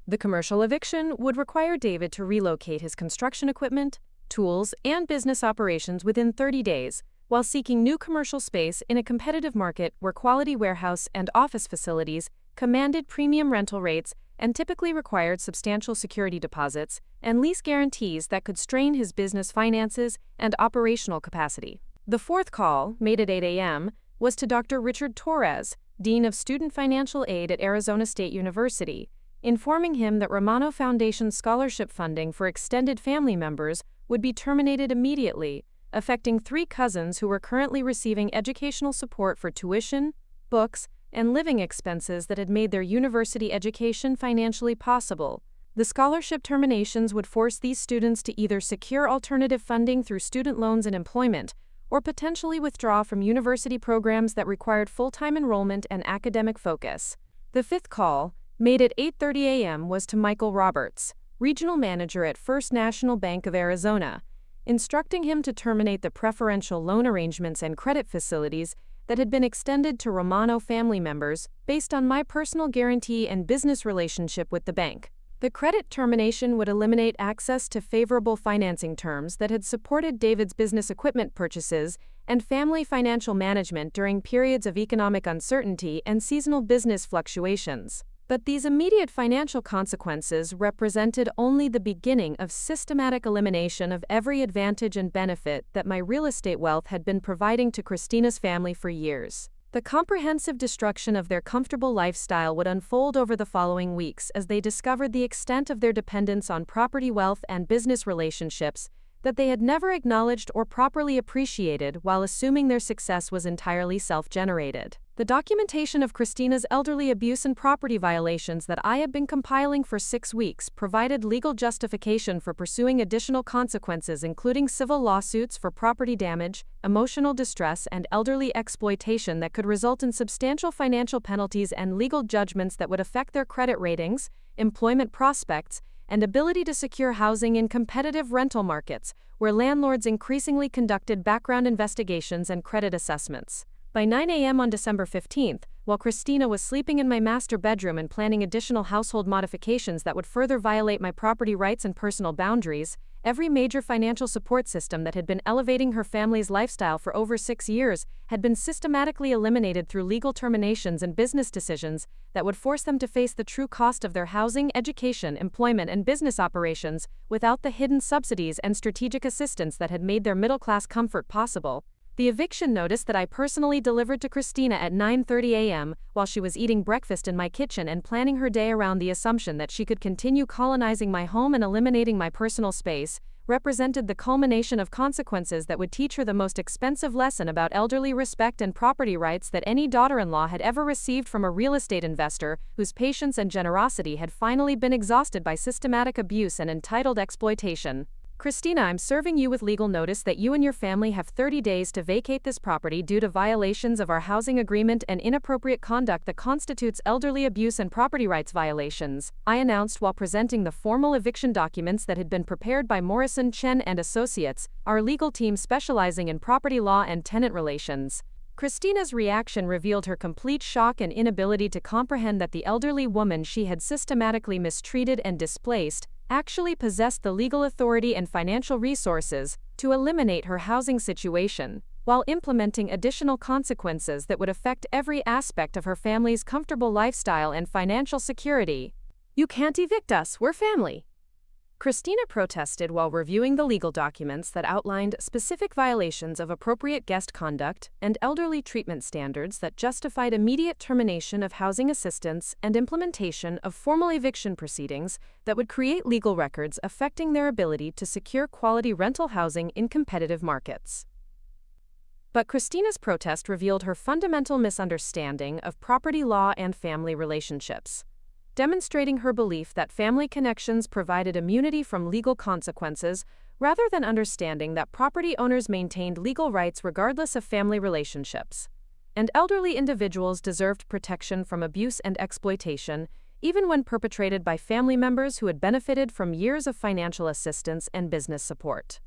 The commercial eviction would require David to relocate his construction equipment, tools, and business operations within 30 days, while seeking new commercial space in a competitive market where quality warehouse and office facilities commanded premium rental rates and typically required substantial security deposits and lease guarantees that could strain his business finances and operational capacity. The fourth call, made at 8 a.m., was to Dr. Richard Torres, Dean of Student Financial Aid at Arizona State University, informing him that Romano Foundation scholarship funding for extended family members would be terminated immediately, affecting 3 cousins who were currently receiving educational support for tuition, books, and living expenses that had made their university education financially possible. The scholarship terminations would force these students to either secure alternative funding through student loans and employment, or potentially withdraw from university programs that required full-time enrollment and academic focus. The fifth call, made at 8:30 a.m., was to Michael Roberts, regional manager at First National Bank of Arizona, instructing him to terminate the preferential loan arrangements and credit facilities that had been extended to Romano family members based on my personal guarantee and business relationship with the bank. The credit termination would eliminate access to favorable financing terms that had supported David's business equipment purchases and family financial management during periods of economic uncertainty and seasonal business fluctuations. But these immediate financial consequences represented only the beginning of systematic elimination of every advantage and benefit that my real estate wealth had been providing to Christina's family for years. The comprehensive destruction of their comfortable lifestyle would unfold over the following weeks as they discovered the extent of their dependence on property wealth and business relationships that they had never acknowledged or properly appreciated while assuming their success was entirely self-generated. The documentation of Christina's elderly abuse and property violations that I had been compiling for 6 weeks provided legal justification for pursuing additional consequences, including civil lawsuits for property damage, emotional distress, and elderly exploitation that could result in substantial financial penalties and legal judgments that would affect their credit ratings, employment prospects, and ability to secure housing in competitive rental markets, where landlords increasingly conducted background investigations and credit assessments. By 9 a.m. on December 15th, while Christina was sleeping in my master bedroom and planning additional household modifications that would further violate my property rights and personal boundaries, every major financial support system that had been elevating her family's lifestyle for over 6 years had been systematically eliminated through legal terminations and business decisions that would force them to face the true cost of their housing, education, employment, and business operations without the hidden subsidies and strategic assistance that had made their middle-class comfort possible. The eviction notice that I personally delivered to Christina at 9:30 a.m. while she was eating breakfast in my kitchen and planning her day around the assumption that she could continue colonizing my home and eliminating my personal space, represented the culmination of consequences that would teach her the most expensive lesson about elderly respect and property rights that any daughter-in-law had ever received from a real estate investor whose patience and generosity had finally been exhausted by systematic abuse and entitled exploitation. Christina, I'm serving you with legal notice that you and your family have 30 days to vacate this property due to violations of our housing agreement and inappropriate conduct that constitutes elderly abuse and property rights violations, I announced while presenting the formal eviction documents that had been prepared by Morrison, Chen and Associates, our legal team specializing in property law and tenant relations. Christina's reaction revealed her complete shock and inability to comprehend that the elderly woman she had systematically mistreated and displaced actually possessed the legal authority and financial resources to eliminate her housing situation, while implementing additional consequences that would affect every aspect of her family's comfortable lifestyle and financial security. "You can't evict us, we're family," Christina protested while reviewing the legal documents that outlined specific violations of appropriate guest conduct and elderly treatment standards that justified immediate termination of housing assistance and implementation of formal eviction proceedings that would create legal records affecting their ability to secure quality rental housing in competitive markets. But Christina's protest revealed her fundamental misunderstanding of property law and family relationships, demonstrating her belief that family connections provided immunity from legal consequences rather than understanding that property owners maintained legal rights regardless of family relationships, and elderly individuals deserved protection from abuse and exploitation, even when perpetrated by family members who had benefited from years of financial assistance and business support.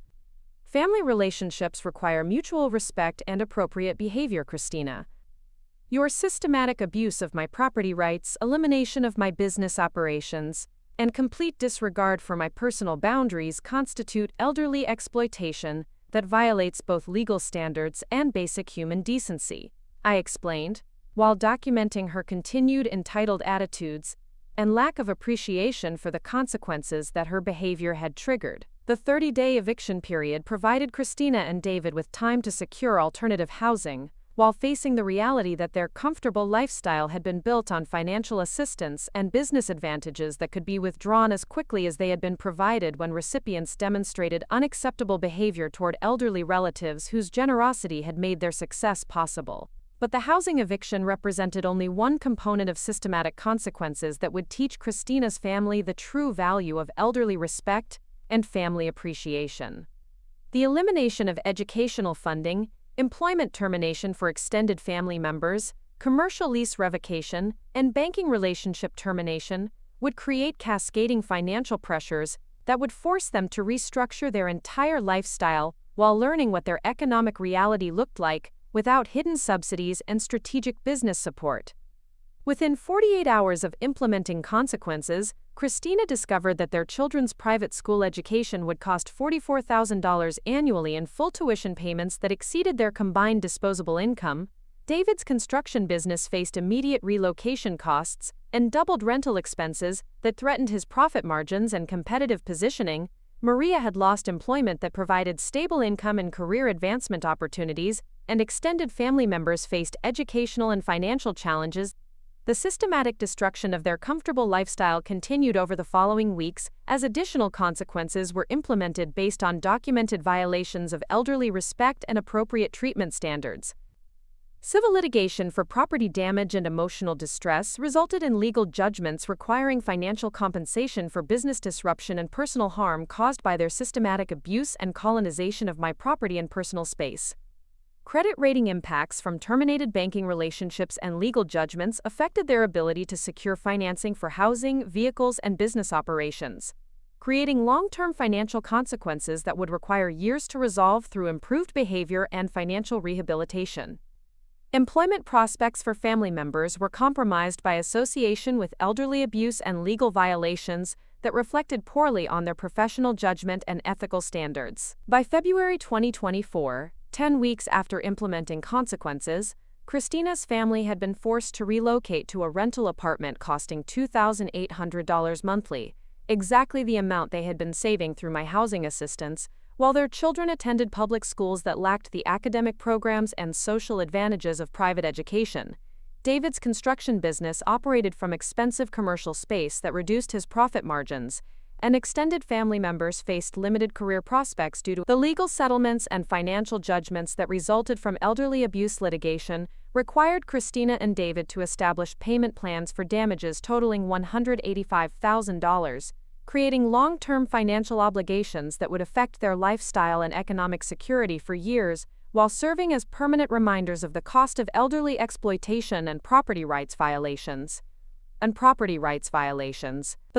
Family relationships require mutual respect and appropriate behavior, Christina. Your systematic abuse of my property rights, elimination of my business operations, and complete disregard for my personal boundaries constitute elderly exploitation that violates both legal standards and basic human decency, I explained, while documenting her continued entitled attitudes and lack of appreciation for the consequences that her behavior had triggered. The 30-day eviction period provided Christina and David with time to secure alternative housing, while facing the reality that their comfortable lifestyle had been built on financial assistance and business advantages that could be withdrawn as quickly as they had been provided when recipients demonstrated unacceptable behavior toward elderly relatives whose generosity had made their success possible. But the housing eviction represented only one component of systematic consequences that would teach Christina's family the true value of elderly respect and family appreciation. The elimination of educational funding, employment termination for extended family members, commercial lease revocation, and banking relationship termination would create cascading financial pressures that would force them to restructure their entire lifestyle while learning what their economic reality looked like without hidden subsidies and strategic business support. Within 48 hours of implementing consequences, Christina discovered that their children's private school education would cost $44,000 annually in full tuition payments that exceeded their combined disposable income. David's construction business faced immediate relocation costs and doubled rental expenses that threatened his profit margins and competitive positioning. Maria had lost employment that provided stable income and career advancement opportunities, and extended family members faced educational and financial challenges. The systematic destruction of their comfortable lifestyle continued over the following weeks as additional consequences were implemented based on documented violations of elderly respect and appropriate treatment standards. Civil litigation for property damage and emotional distress resulted in legal judgments requiring financial compensation for business disruption and personal harm caused by their systematic abuse and colonization of my property and personal space. Credit rating impacts from terminated banking relationships and legal judgments affected their ability to secure financing for housing, vehicles, and business operations, creating long-term financial consequences that would require years to resolve through improved behavior and financial rehabilitation. Employment prospects for family members were compromised by association with elderly abuse and legal violations that reflected poorly on their professional judgment and ethical standards. By February 2024, 10 weeks after implementing consequences, Christina's family had been forced to relocate to a rental apartment costing $2,800 monthly, exactly the amount they had been saving through my housing assistance, while their children attended public schools that lacked the academic programs and social advantages of private education. David's construction business operated from expensive commercial space that reduced his profit margins, and extended family members faced limited career prospects due to the legal settlements and financial judgments that resulted from elderly abuse litigation required Christina and David to establish payment plans for damages totaling $185,000, creating long-term financial obligations that would affect their lifestyle and economic security for years, while serving as permanent reminders of the cost of elderly exploitation and property rights violations. But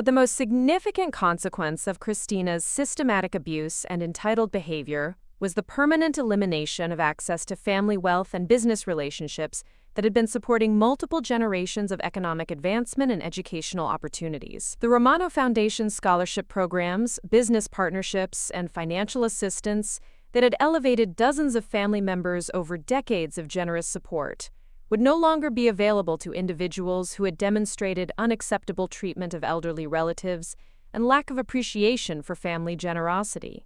the most significant consequence of Christina's systematic abuse and entitled behavior was the permanent elimination of access to family wealth and business relationships that had been supporting multiple generations of economic advancement and educational opportunities. The Romano Foundation's scholarship programs, business partnerships, and financial assistance that had elevated dozens of family members over decades of generous support would no longer be available to individuals who had demonstrated unacceptable treatment of elderly relatives and lack of appreciation for family generosity.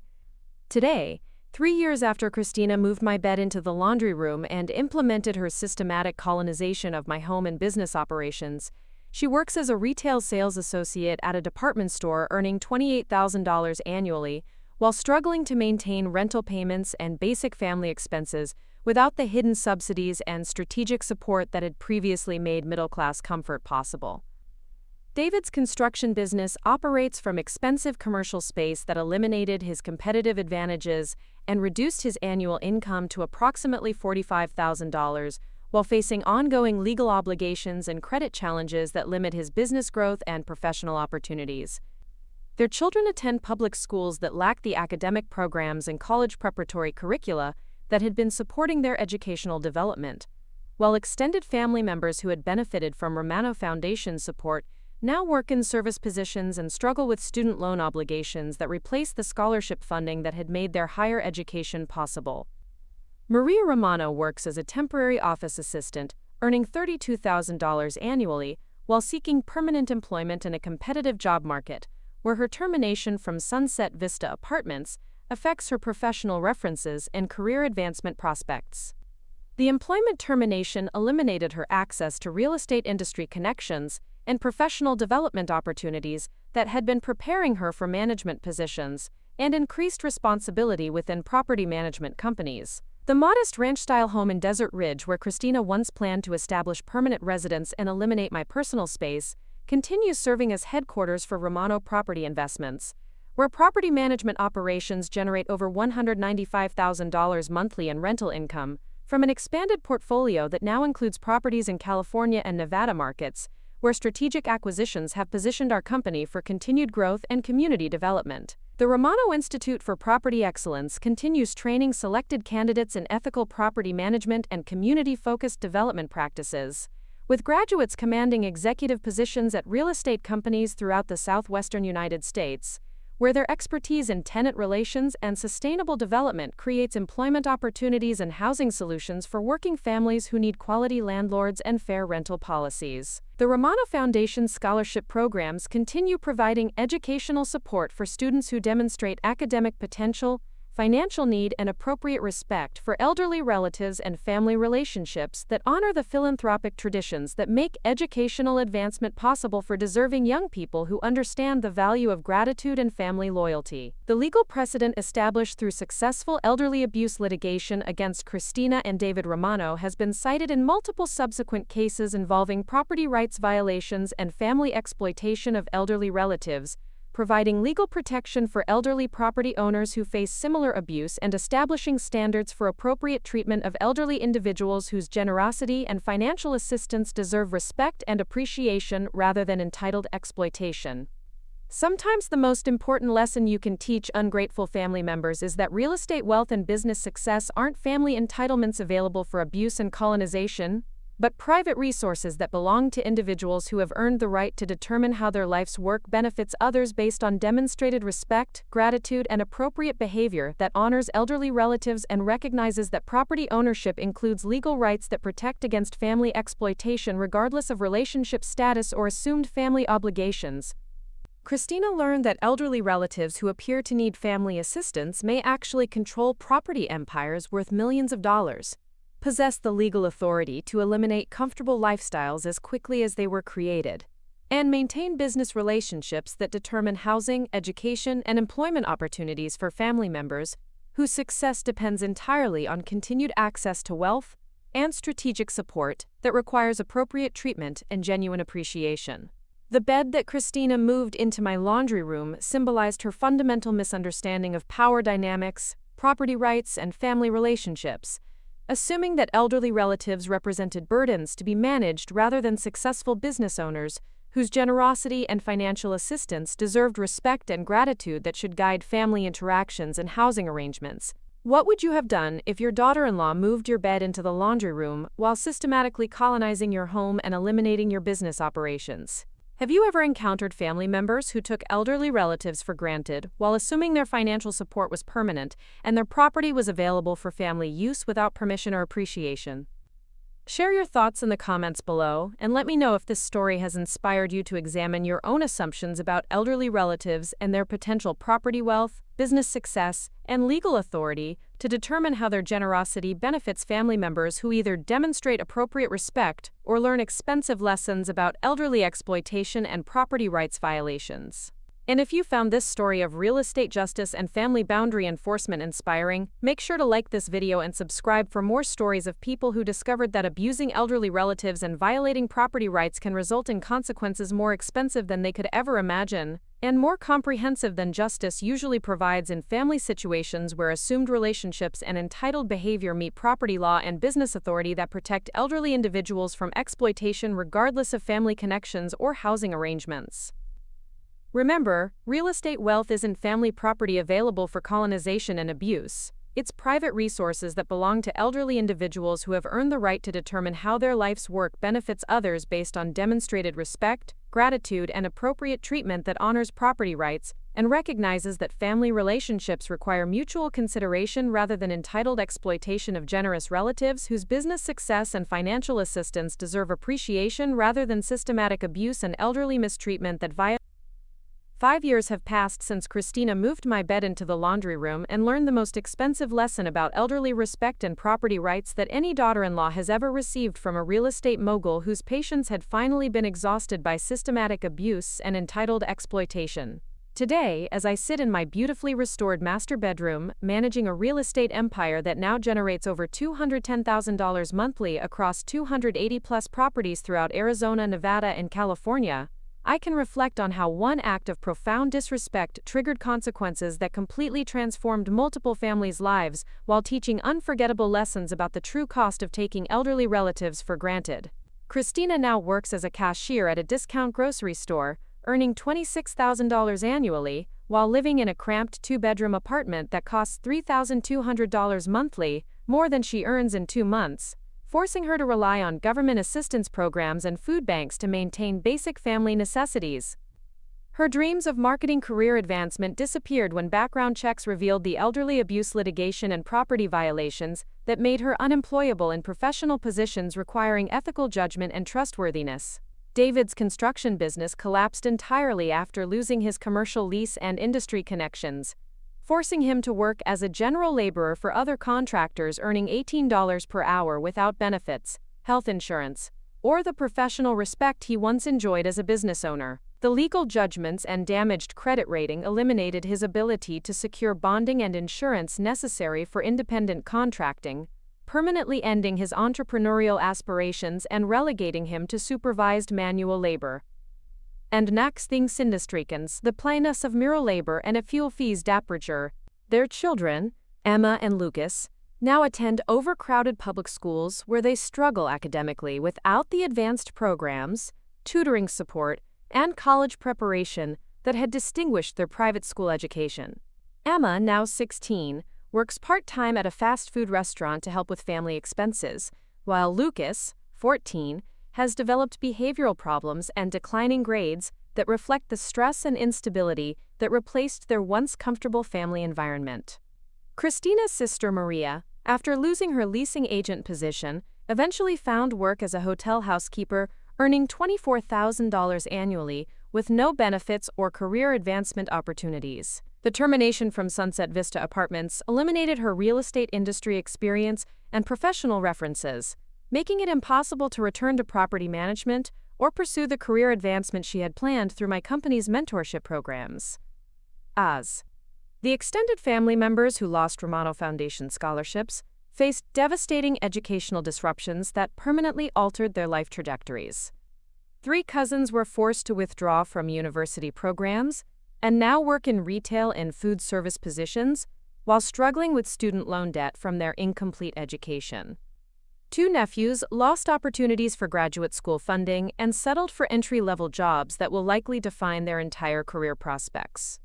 Today, 3 years after Christina moved my bed into the laundry room and implemented her systematic colonization of my home and business operations, she works as a retail sales associate at a department store earning $28,000 annually while struggling to maintain rental payments and basic family expenses without the hidden subsidies and strategic support that had previously made middle-class comfort possible. David's construction business operates from expensive commercial space that eliminated his competitive advantages and reduced his annual income to approximately $45,000, while facing ongoing legal obligations and credit challenges that limit his business growth and professional opportunities. Their children attend public schools that lack the academic programs and college preparatory curricula that had been supporting their educational development, while extended family members who had benefited from Romano Foundation support now work in service positions and struggle with student loan obligations that replace the scholarship funding that had made their higher education possible. Maria Romano works as a temporary office assistant, earning $32,000 annually while seeking permanent employment in a competitive job market, where her termination from Sunset Vista Apartments affects her professional references and career advancement prospects. The employment termination eliminated her access to real estate industry connections and professional development opportunities that had been preparing her for management positions and increased responsibility within property management companies. The modest ranch-style home in Desert Ridge, where Christina once planned to establish permanent residence and eliminate my personal space, continues serving as headquarters for Romano Property Investments, where property management operations generate over $195,000 monthly in rental income from an expanded portfolio that now includes properties in California and Nevada markets, where strategic acquisitions have positioned our company for continued growth and community development. The Romano Institute for Property Excellence continues training selected candidates in ethical property management and community-focused development practices, with graduates commanding executive positions at real estate companies throughout the southwestern United States, where their expertise in tenant relations and sustainable development creates employment opportunities and housing solutions for working families who need quality landlords and fair rental policies. The Romano Foundation scholarship programs continue providing educational support for students who demonstrate academic potential, financial need, and appropriate respect for elderly relatives and family relationships that honor the philanthropic traditions that make educational advancement possible for deserving young people who understand the value of gratitude and family loyalty. The legal precedent established through successful elderly abuse litigation against Christina and David Romano has been cited in multiple subsequent cases involving property rights violations and family exploitation of elderly relatives, providing legal protection for elderly property owners who face similar abuse and establishing standards for appropriate treatment of elderly individuals whose generosity and financial assistance deserve respect and appreciation rather than entitled exploitation. Sometimes the most important lesson you can teach ungrateful family members is that real estate wealth and business success aren't family entitlements available for abuse and colonization, but private resources that belong to individuals who have earned the right to determine how their life's work benefits others based on demonstrated respect, gratitude, and appropriate behavior that honors elderly relatives and recognizes that property ownership includes legal rights that protect against family exploitation regardless of relationship status or assumed family obligations. Christina learned that elderly relatives who appear to need family assistance may actually control property empires worth millions of dollars, possess the legal authority to eliminate comfortable lifestyles as quickly as they were created, and maintain business relationships that determine housing, education, and employment opportunities for family members whose success depends entirely on continued access to wealth and strategic support that requires appropriate treatment and genuine appreciation. The bed that Christina moved into my laundry room symbolized her fundamental misunderstanding of power dynamics, property rights, and family relationships, assuming that elderly relatives represented burdens to be managed rather than successful business owners whose generosity and financial assistance deserved respect and gratitude that should guide family interactions and housing arrangements. What would you have done if your daughter-in-law moved your bed into the laundry room while systematically colonizing your home and eliminating your business operations? Have you ever encountered family members who took elderly relatives for granted while assuming their financial support was permanent and their property was available for family use without permission or appreciation? Share your thoughts in the comments below and let me know if this story has inspired you to examine your own assumptions about elderly relatives and their potential property wealth, business success, and legal authority to determine how their generosity benefits family members who either demonstrate appropriate respect or learn expensive lessons about elderly exploitation and property rights violations. And if you found this story of real estate justice and family boundary enforcement inspiring, make sure to like this video and subscribe for more stories of people who discovered that abusing elderly relatives and violating property rights can result in consequences more expensive than they could ever imagine, and more comprehensive than justice usually provides in family situations where assumed relationships and entitled behavior meet property law and business authority that protect elderly individuals from exploitation regardless of family connections or housing arrangements. Remember, real estate wealth isn't family property available for colonization and abuse. It's private resources that belong to elderly individuals who have earned the right to determine how their life's work benefits others based on demonstrated respect, gratitude, and appropriate treatment that honors property rights and recognizes that family relationships require mutual consideration rather than entitled exploitation of generous relatives whose business success and financial assistance deserve appreciation rather than systematic abuse and elderly mistreatment that violates. 5 years have passed since Christina moved my bed into the laundry room and learned the most expensive lesson about elderly respect and property rights that any daughter-in-law has ever received from a real estate mogul whose patience had finally been exhausted by systematic abuse and entitled exploitation. Today, as I sit in my beautifully restored master bedroom, managing a real estate empire that now generates over $210,000 monthly across 280-plus properties throughout Arizona, Nevada, and California, I can reflect on how one act of profound disrespect triggered consequences that completely transformed multiple families' lives while teaching unforgettable lessons about the true cost of taking elderly relatives for granted. Christina now works as a cashier at a discount grocery store, earning $26,000 annually, while living in a cramped two-bedroom apartment that costs $3,200 monthly, more than she earns in 2 months, forcing her to rely on government assistance programs and food banks to maintain basic family necessities. Her dreams of marketing career advancement disappeared when background checks revealed the elderly abuse litigation and property violations that made her unemployable in professional positions requiring ethical judgment and trustworthiness. David's construction business collapsed entirely after losing his commercial lease and industry connections, forcing him to work as a general laborer for other contractors earning $18 per hour without benefits, health insurance, or the professional respect he once enjoyed as a business owner. The legal judgments and damaged credit rating eliminated his ability to secure bonding and insurance necessary for independent contracting, permanently ending his entrepreneurial aspirations and relegating him to supervised manual labor. And naksting sindestrikens, the plaintiffs of mural labor and a fuel fees daprager. Their children, Emma and Lucas, now attend overcrowded public schools where they struggle academically without the advanced programs, tutoring support, and college preparation that had distinguished their private school education. Emma, now 16, works part-time at a fast food restaurant to help with family expenses, while Lucas, 14, has developed behavioral problems and declining grades that reflect the stress and instability that replaced their once comfortable family environment. Christina's sister Maria, after losing her leasing agent position, eventually found work as a hotel housekeeper, earning $24,000 annually with no benefits or career advancement opportunities. The termination from Sunset Vista Apartments eliminated her real estate industry experience and professional references, making it impossible to return to property management or pursue the career advancement she had planned through my company's mentorship programs. The extended family members who lost Romano Foundation scholarships faced devastating educational disruptions that permanently altered their life trajectories. 3 cousins were forced to withdraw from university programs and now work in retail and food service positions while struggling with student loan debt from their incomplete education. 2 nephews lost opportunities for graduate school funding and settled for entry-level jobs that will likely define their entire career prospects.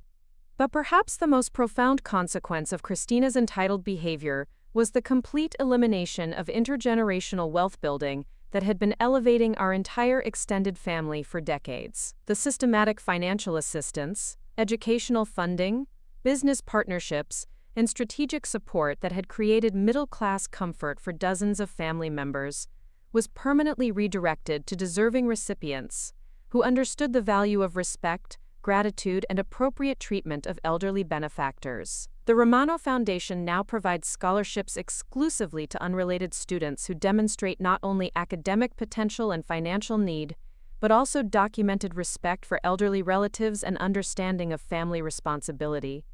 But perhaps the most profound consequence of Christina's entitled behavior was the complete elimination of intergenerational wealth building that had been elevating our entire extended family for decades. The systematic financial assistance, educational funding, business partnerships, and strategic support that had created middle-class comfort for dozens of family members was permanently redirected to deserving recipients who understood the value of respect, gratitude, and appropriate treatment of elderly benefactors. The Romano Foundation now provides scholarships exclusively to unrelated students who demonstrate not only academic potential and financial need, but also documented respect for elderly relatives and understanding of family responsibility.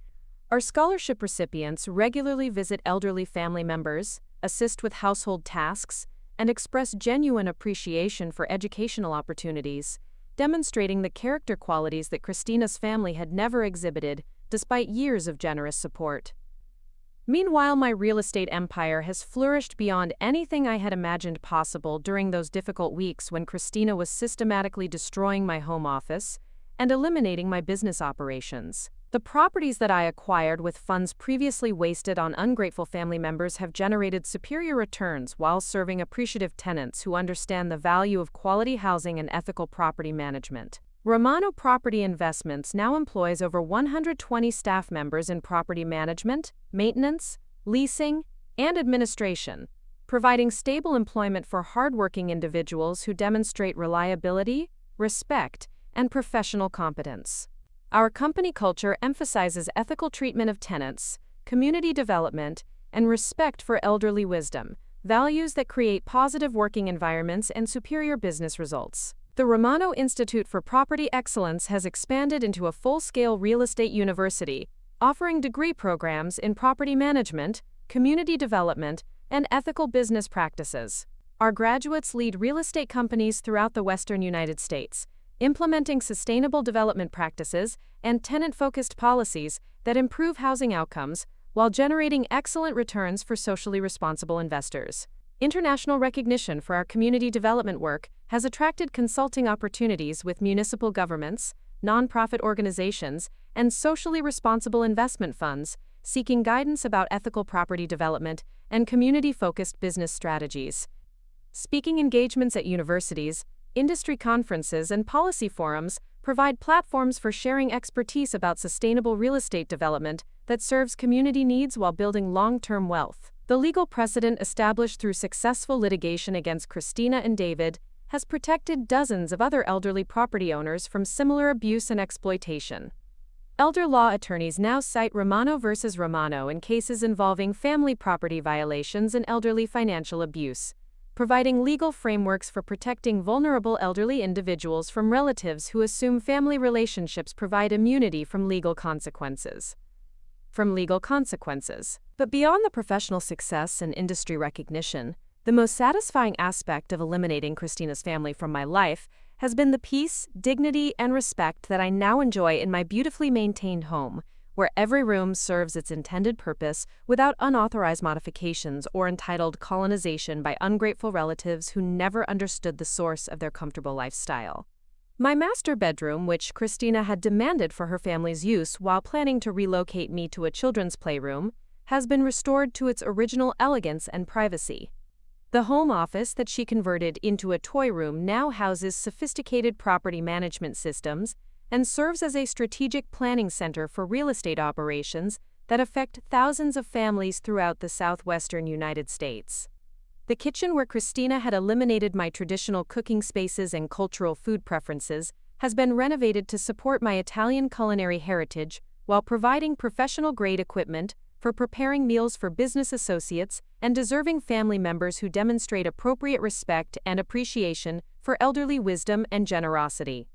Our scholarship recipients regularly visit elderly family members, assist with household tasks, and express genuine appreciation for educational opportunities, demonstrating the character qualities that Christina's family had never exhibited despite years of generous support. Meanwhile, my real estate empire has flourished beyond anything I had imagined possible during those difficult weeks when Christina was systematically destroying my home office and eliminating my business operations. The properties that I acquired with funds previously wasted on ungrateful family members have generated superior returns while serving appreciative tenants who understand the value of quality housing and ethical property management. Romano Property Investments now employs over 120 staff members in property management, maintenance, leasing, and administration, providing stable employment for hardworking individuals who demonstrate reliability, respect, and professional competence. Our company culture emphasizes ethical treatment of tenants, community development, and respect for elderly wisdom, values that create positive working environments and superior business results. The Romano Institute for Property Excellence has expanded into a full-scale real estate university, offering degree programs in property management, community development, and ethical business practices. Our graduates lead real estate companies throughout the Western United States, implementing sustainable development practices and tenant-focused policies that improve housing outcomes while generating excellent returns for socially responsible investors. International recognition for our community development work has attracted consulting opportunities with municipal governments, nonprofit organizations, and socially responsible investment funds seeking guidance about ethical property development and community-focused business strategies. Speaking engagements at universities, industry conferences, and policy forums provide platforms for sharing expertise about sustainable real estate development that serves community needs while building long-term wealth. The legal precedent established through successful litigation against Christina and David has protected dozens of other elderly property owners from similar abuse and exploitation. Elder law attorneys now cite Romano versus Romano in cases involving family property violations and elderly financial abuse, providing legal frameworks for protecting vulnerable elderly individuals from relatives who assume family relationships provide immunity from legal consequences. But beyond the professional success and industry recognition, the most satisfying aspect of eliminating Christina's family from my life has been the peace, dignity, and respect that I now enjoy in my beautifully maintained home, where every room serves its intended purpose without unauthorized modifications or entitled colonization by ungrateful relatives who never understood the source of their comfortable lifestyle. My master bedroom, which Christina had demanded for her family's use while planning to relocate me to a children's playroom, has been restored to its original elegance and privacy. The home office that she converted into a toy room now houses sophisticated property management systems and serves as a strategic planning center for real estate operations that affect thousands of families throughout the southwestern United States. The kitchen, where Christina had eliminated my traditional cooking spaces and cultural food preferences, has been renovated to support my Italian culinary heritage while providing professional-grade equipment for preparing meals for business associates and deserving family members who demonstrate appropriate respect and appreciation for elderly wisdom and generosity.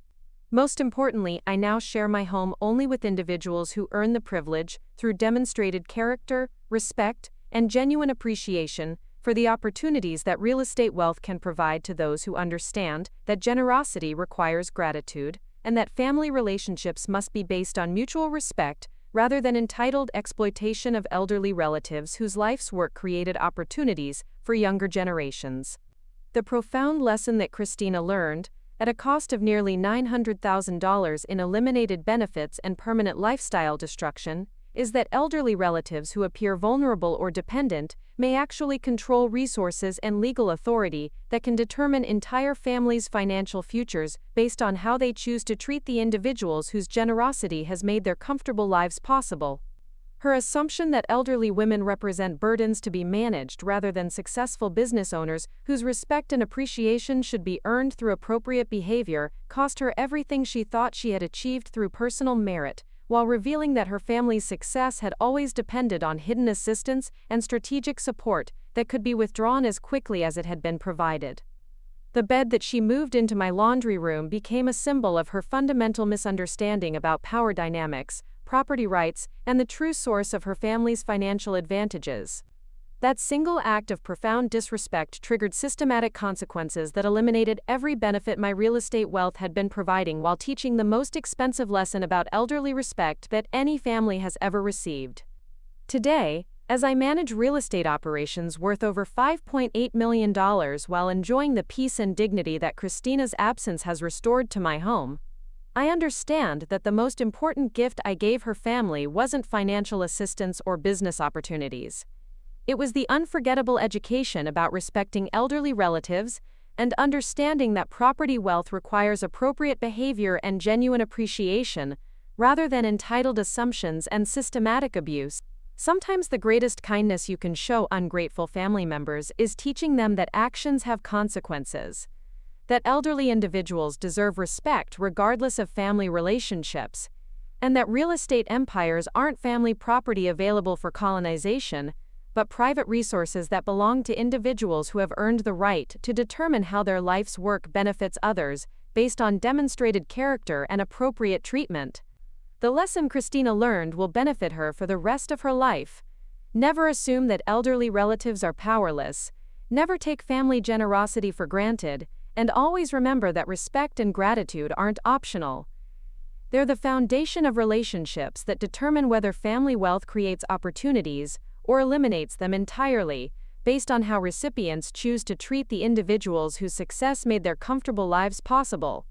Most importantly, I now share my home only with individuals who earn the privilege, through demonstrated character, respect, and genuine appreciation, for the opportunities that real estate wealth can provide to those who understand that generosity requires gratitude, and that family relationships must be based on mutual respect rather than entitled exploitation of elderly relatives whose life's work created opportunities for younger generations. The profound lesson that Christina learned, at a cost of nearly $900,000 in eliminated benefits and permanent lifestyle destruction, is that elderly relatives who appear vulnerable or dependent may actually control resources and legal authority that can determine entire families' financial futures based on how they choose to treat the individuals whose generosity has made their comfortable lives possible. Her assumption that elderly women represent burdens to be managed rather than successful business owners whose respect and appreciation should be earned through appropriate behavior cost her everything she thought she had achieved through personal merit, while revealing that her family's success had always depended on hidden assistance and strategic support that could be withdrawn as quickly as it had been provided. The bed that she moved into my laundry room became a symbol of her fundamental misunderstanding about power dynamics, property rights, and the true source of her family's financial advantages. That single act of profound disrespect triggered systematic consequences that eliminated every benefit my real estate wealth had been providing while teaching the most expensive lesson about elderly respect that any family has ever received. Today, as I manage real estate operations worth over $5.8 million while enjoying the peace and dignity that Christina's absence has restored to my home, I understand that the most important gift I gave her family wasn't financial assistance or business opportunities. It was the unforgettable education about respecting elderly relatives and understanding that property wealth requires appropriate behavior and genuine appreciation, rather than entitled assumptions and systematic abuse. Sometimes the greatest kindness you can show ungrateful family members is teaching them that actions have consequences, that elderly individuals deserve respect regardless of family relationships, and that real estate empires aren't family property available for colonization, but private resources that belong to individuals who have earned the right to determine how their life's work benefits others based on demonstrated character and appropriate treatment. The lesson Christina learned will benefit her for the rest of her life. Never assume that elderly relatives are powerless, never take family generosity for granted, and always remember that respect and gratitude aren't optional. They're the foundation of relationships that determine whether family wealth creates opportunities or eliminates them entirely, based on how recipients choose to treat the individuals whose success made their comfortable lives possible.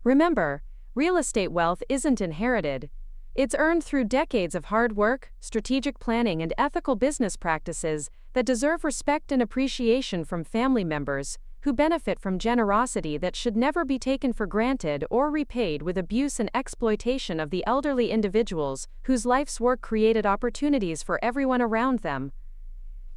Remember, real estate wealth isn't inherited. It's earned through decades of hard work, strategic planning, and ethical business practices that deserve respect and appreciation from family members who benefit from generosity that should never be taken for granted or repaid with abuse and exploitation of the elderly individuals whose life's work created opportunities for everyone around them.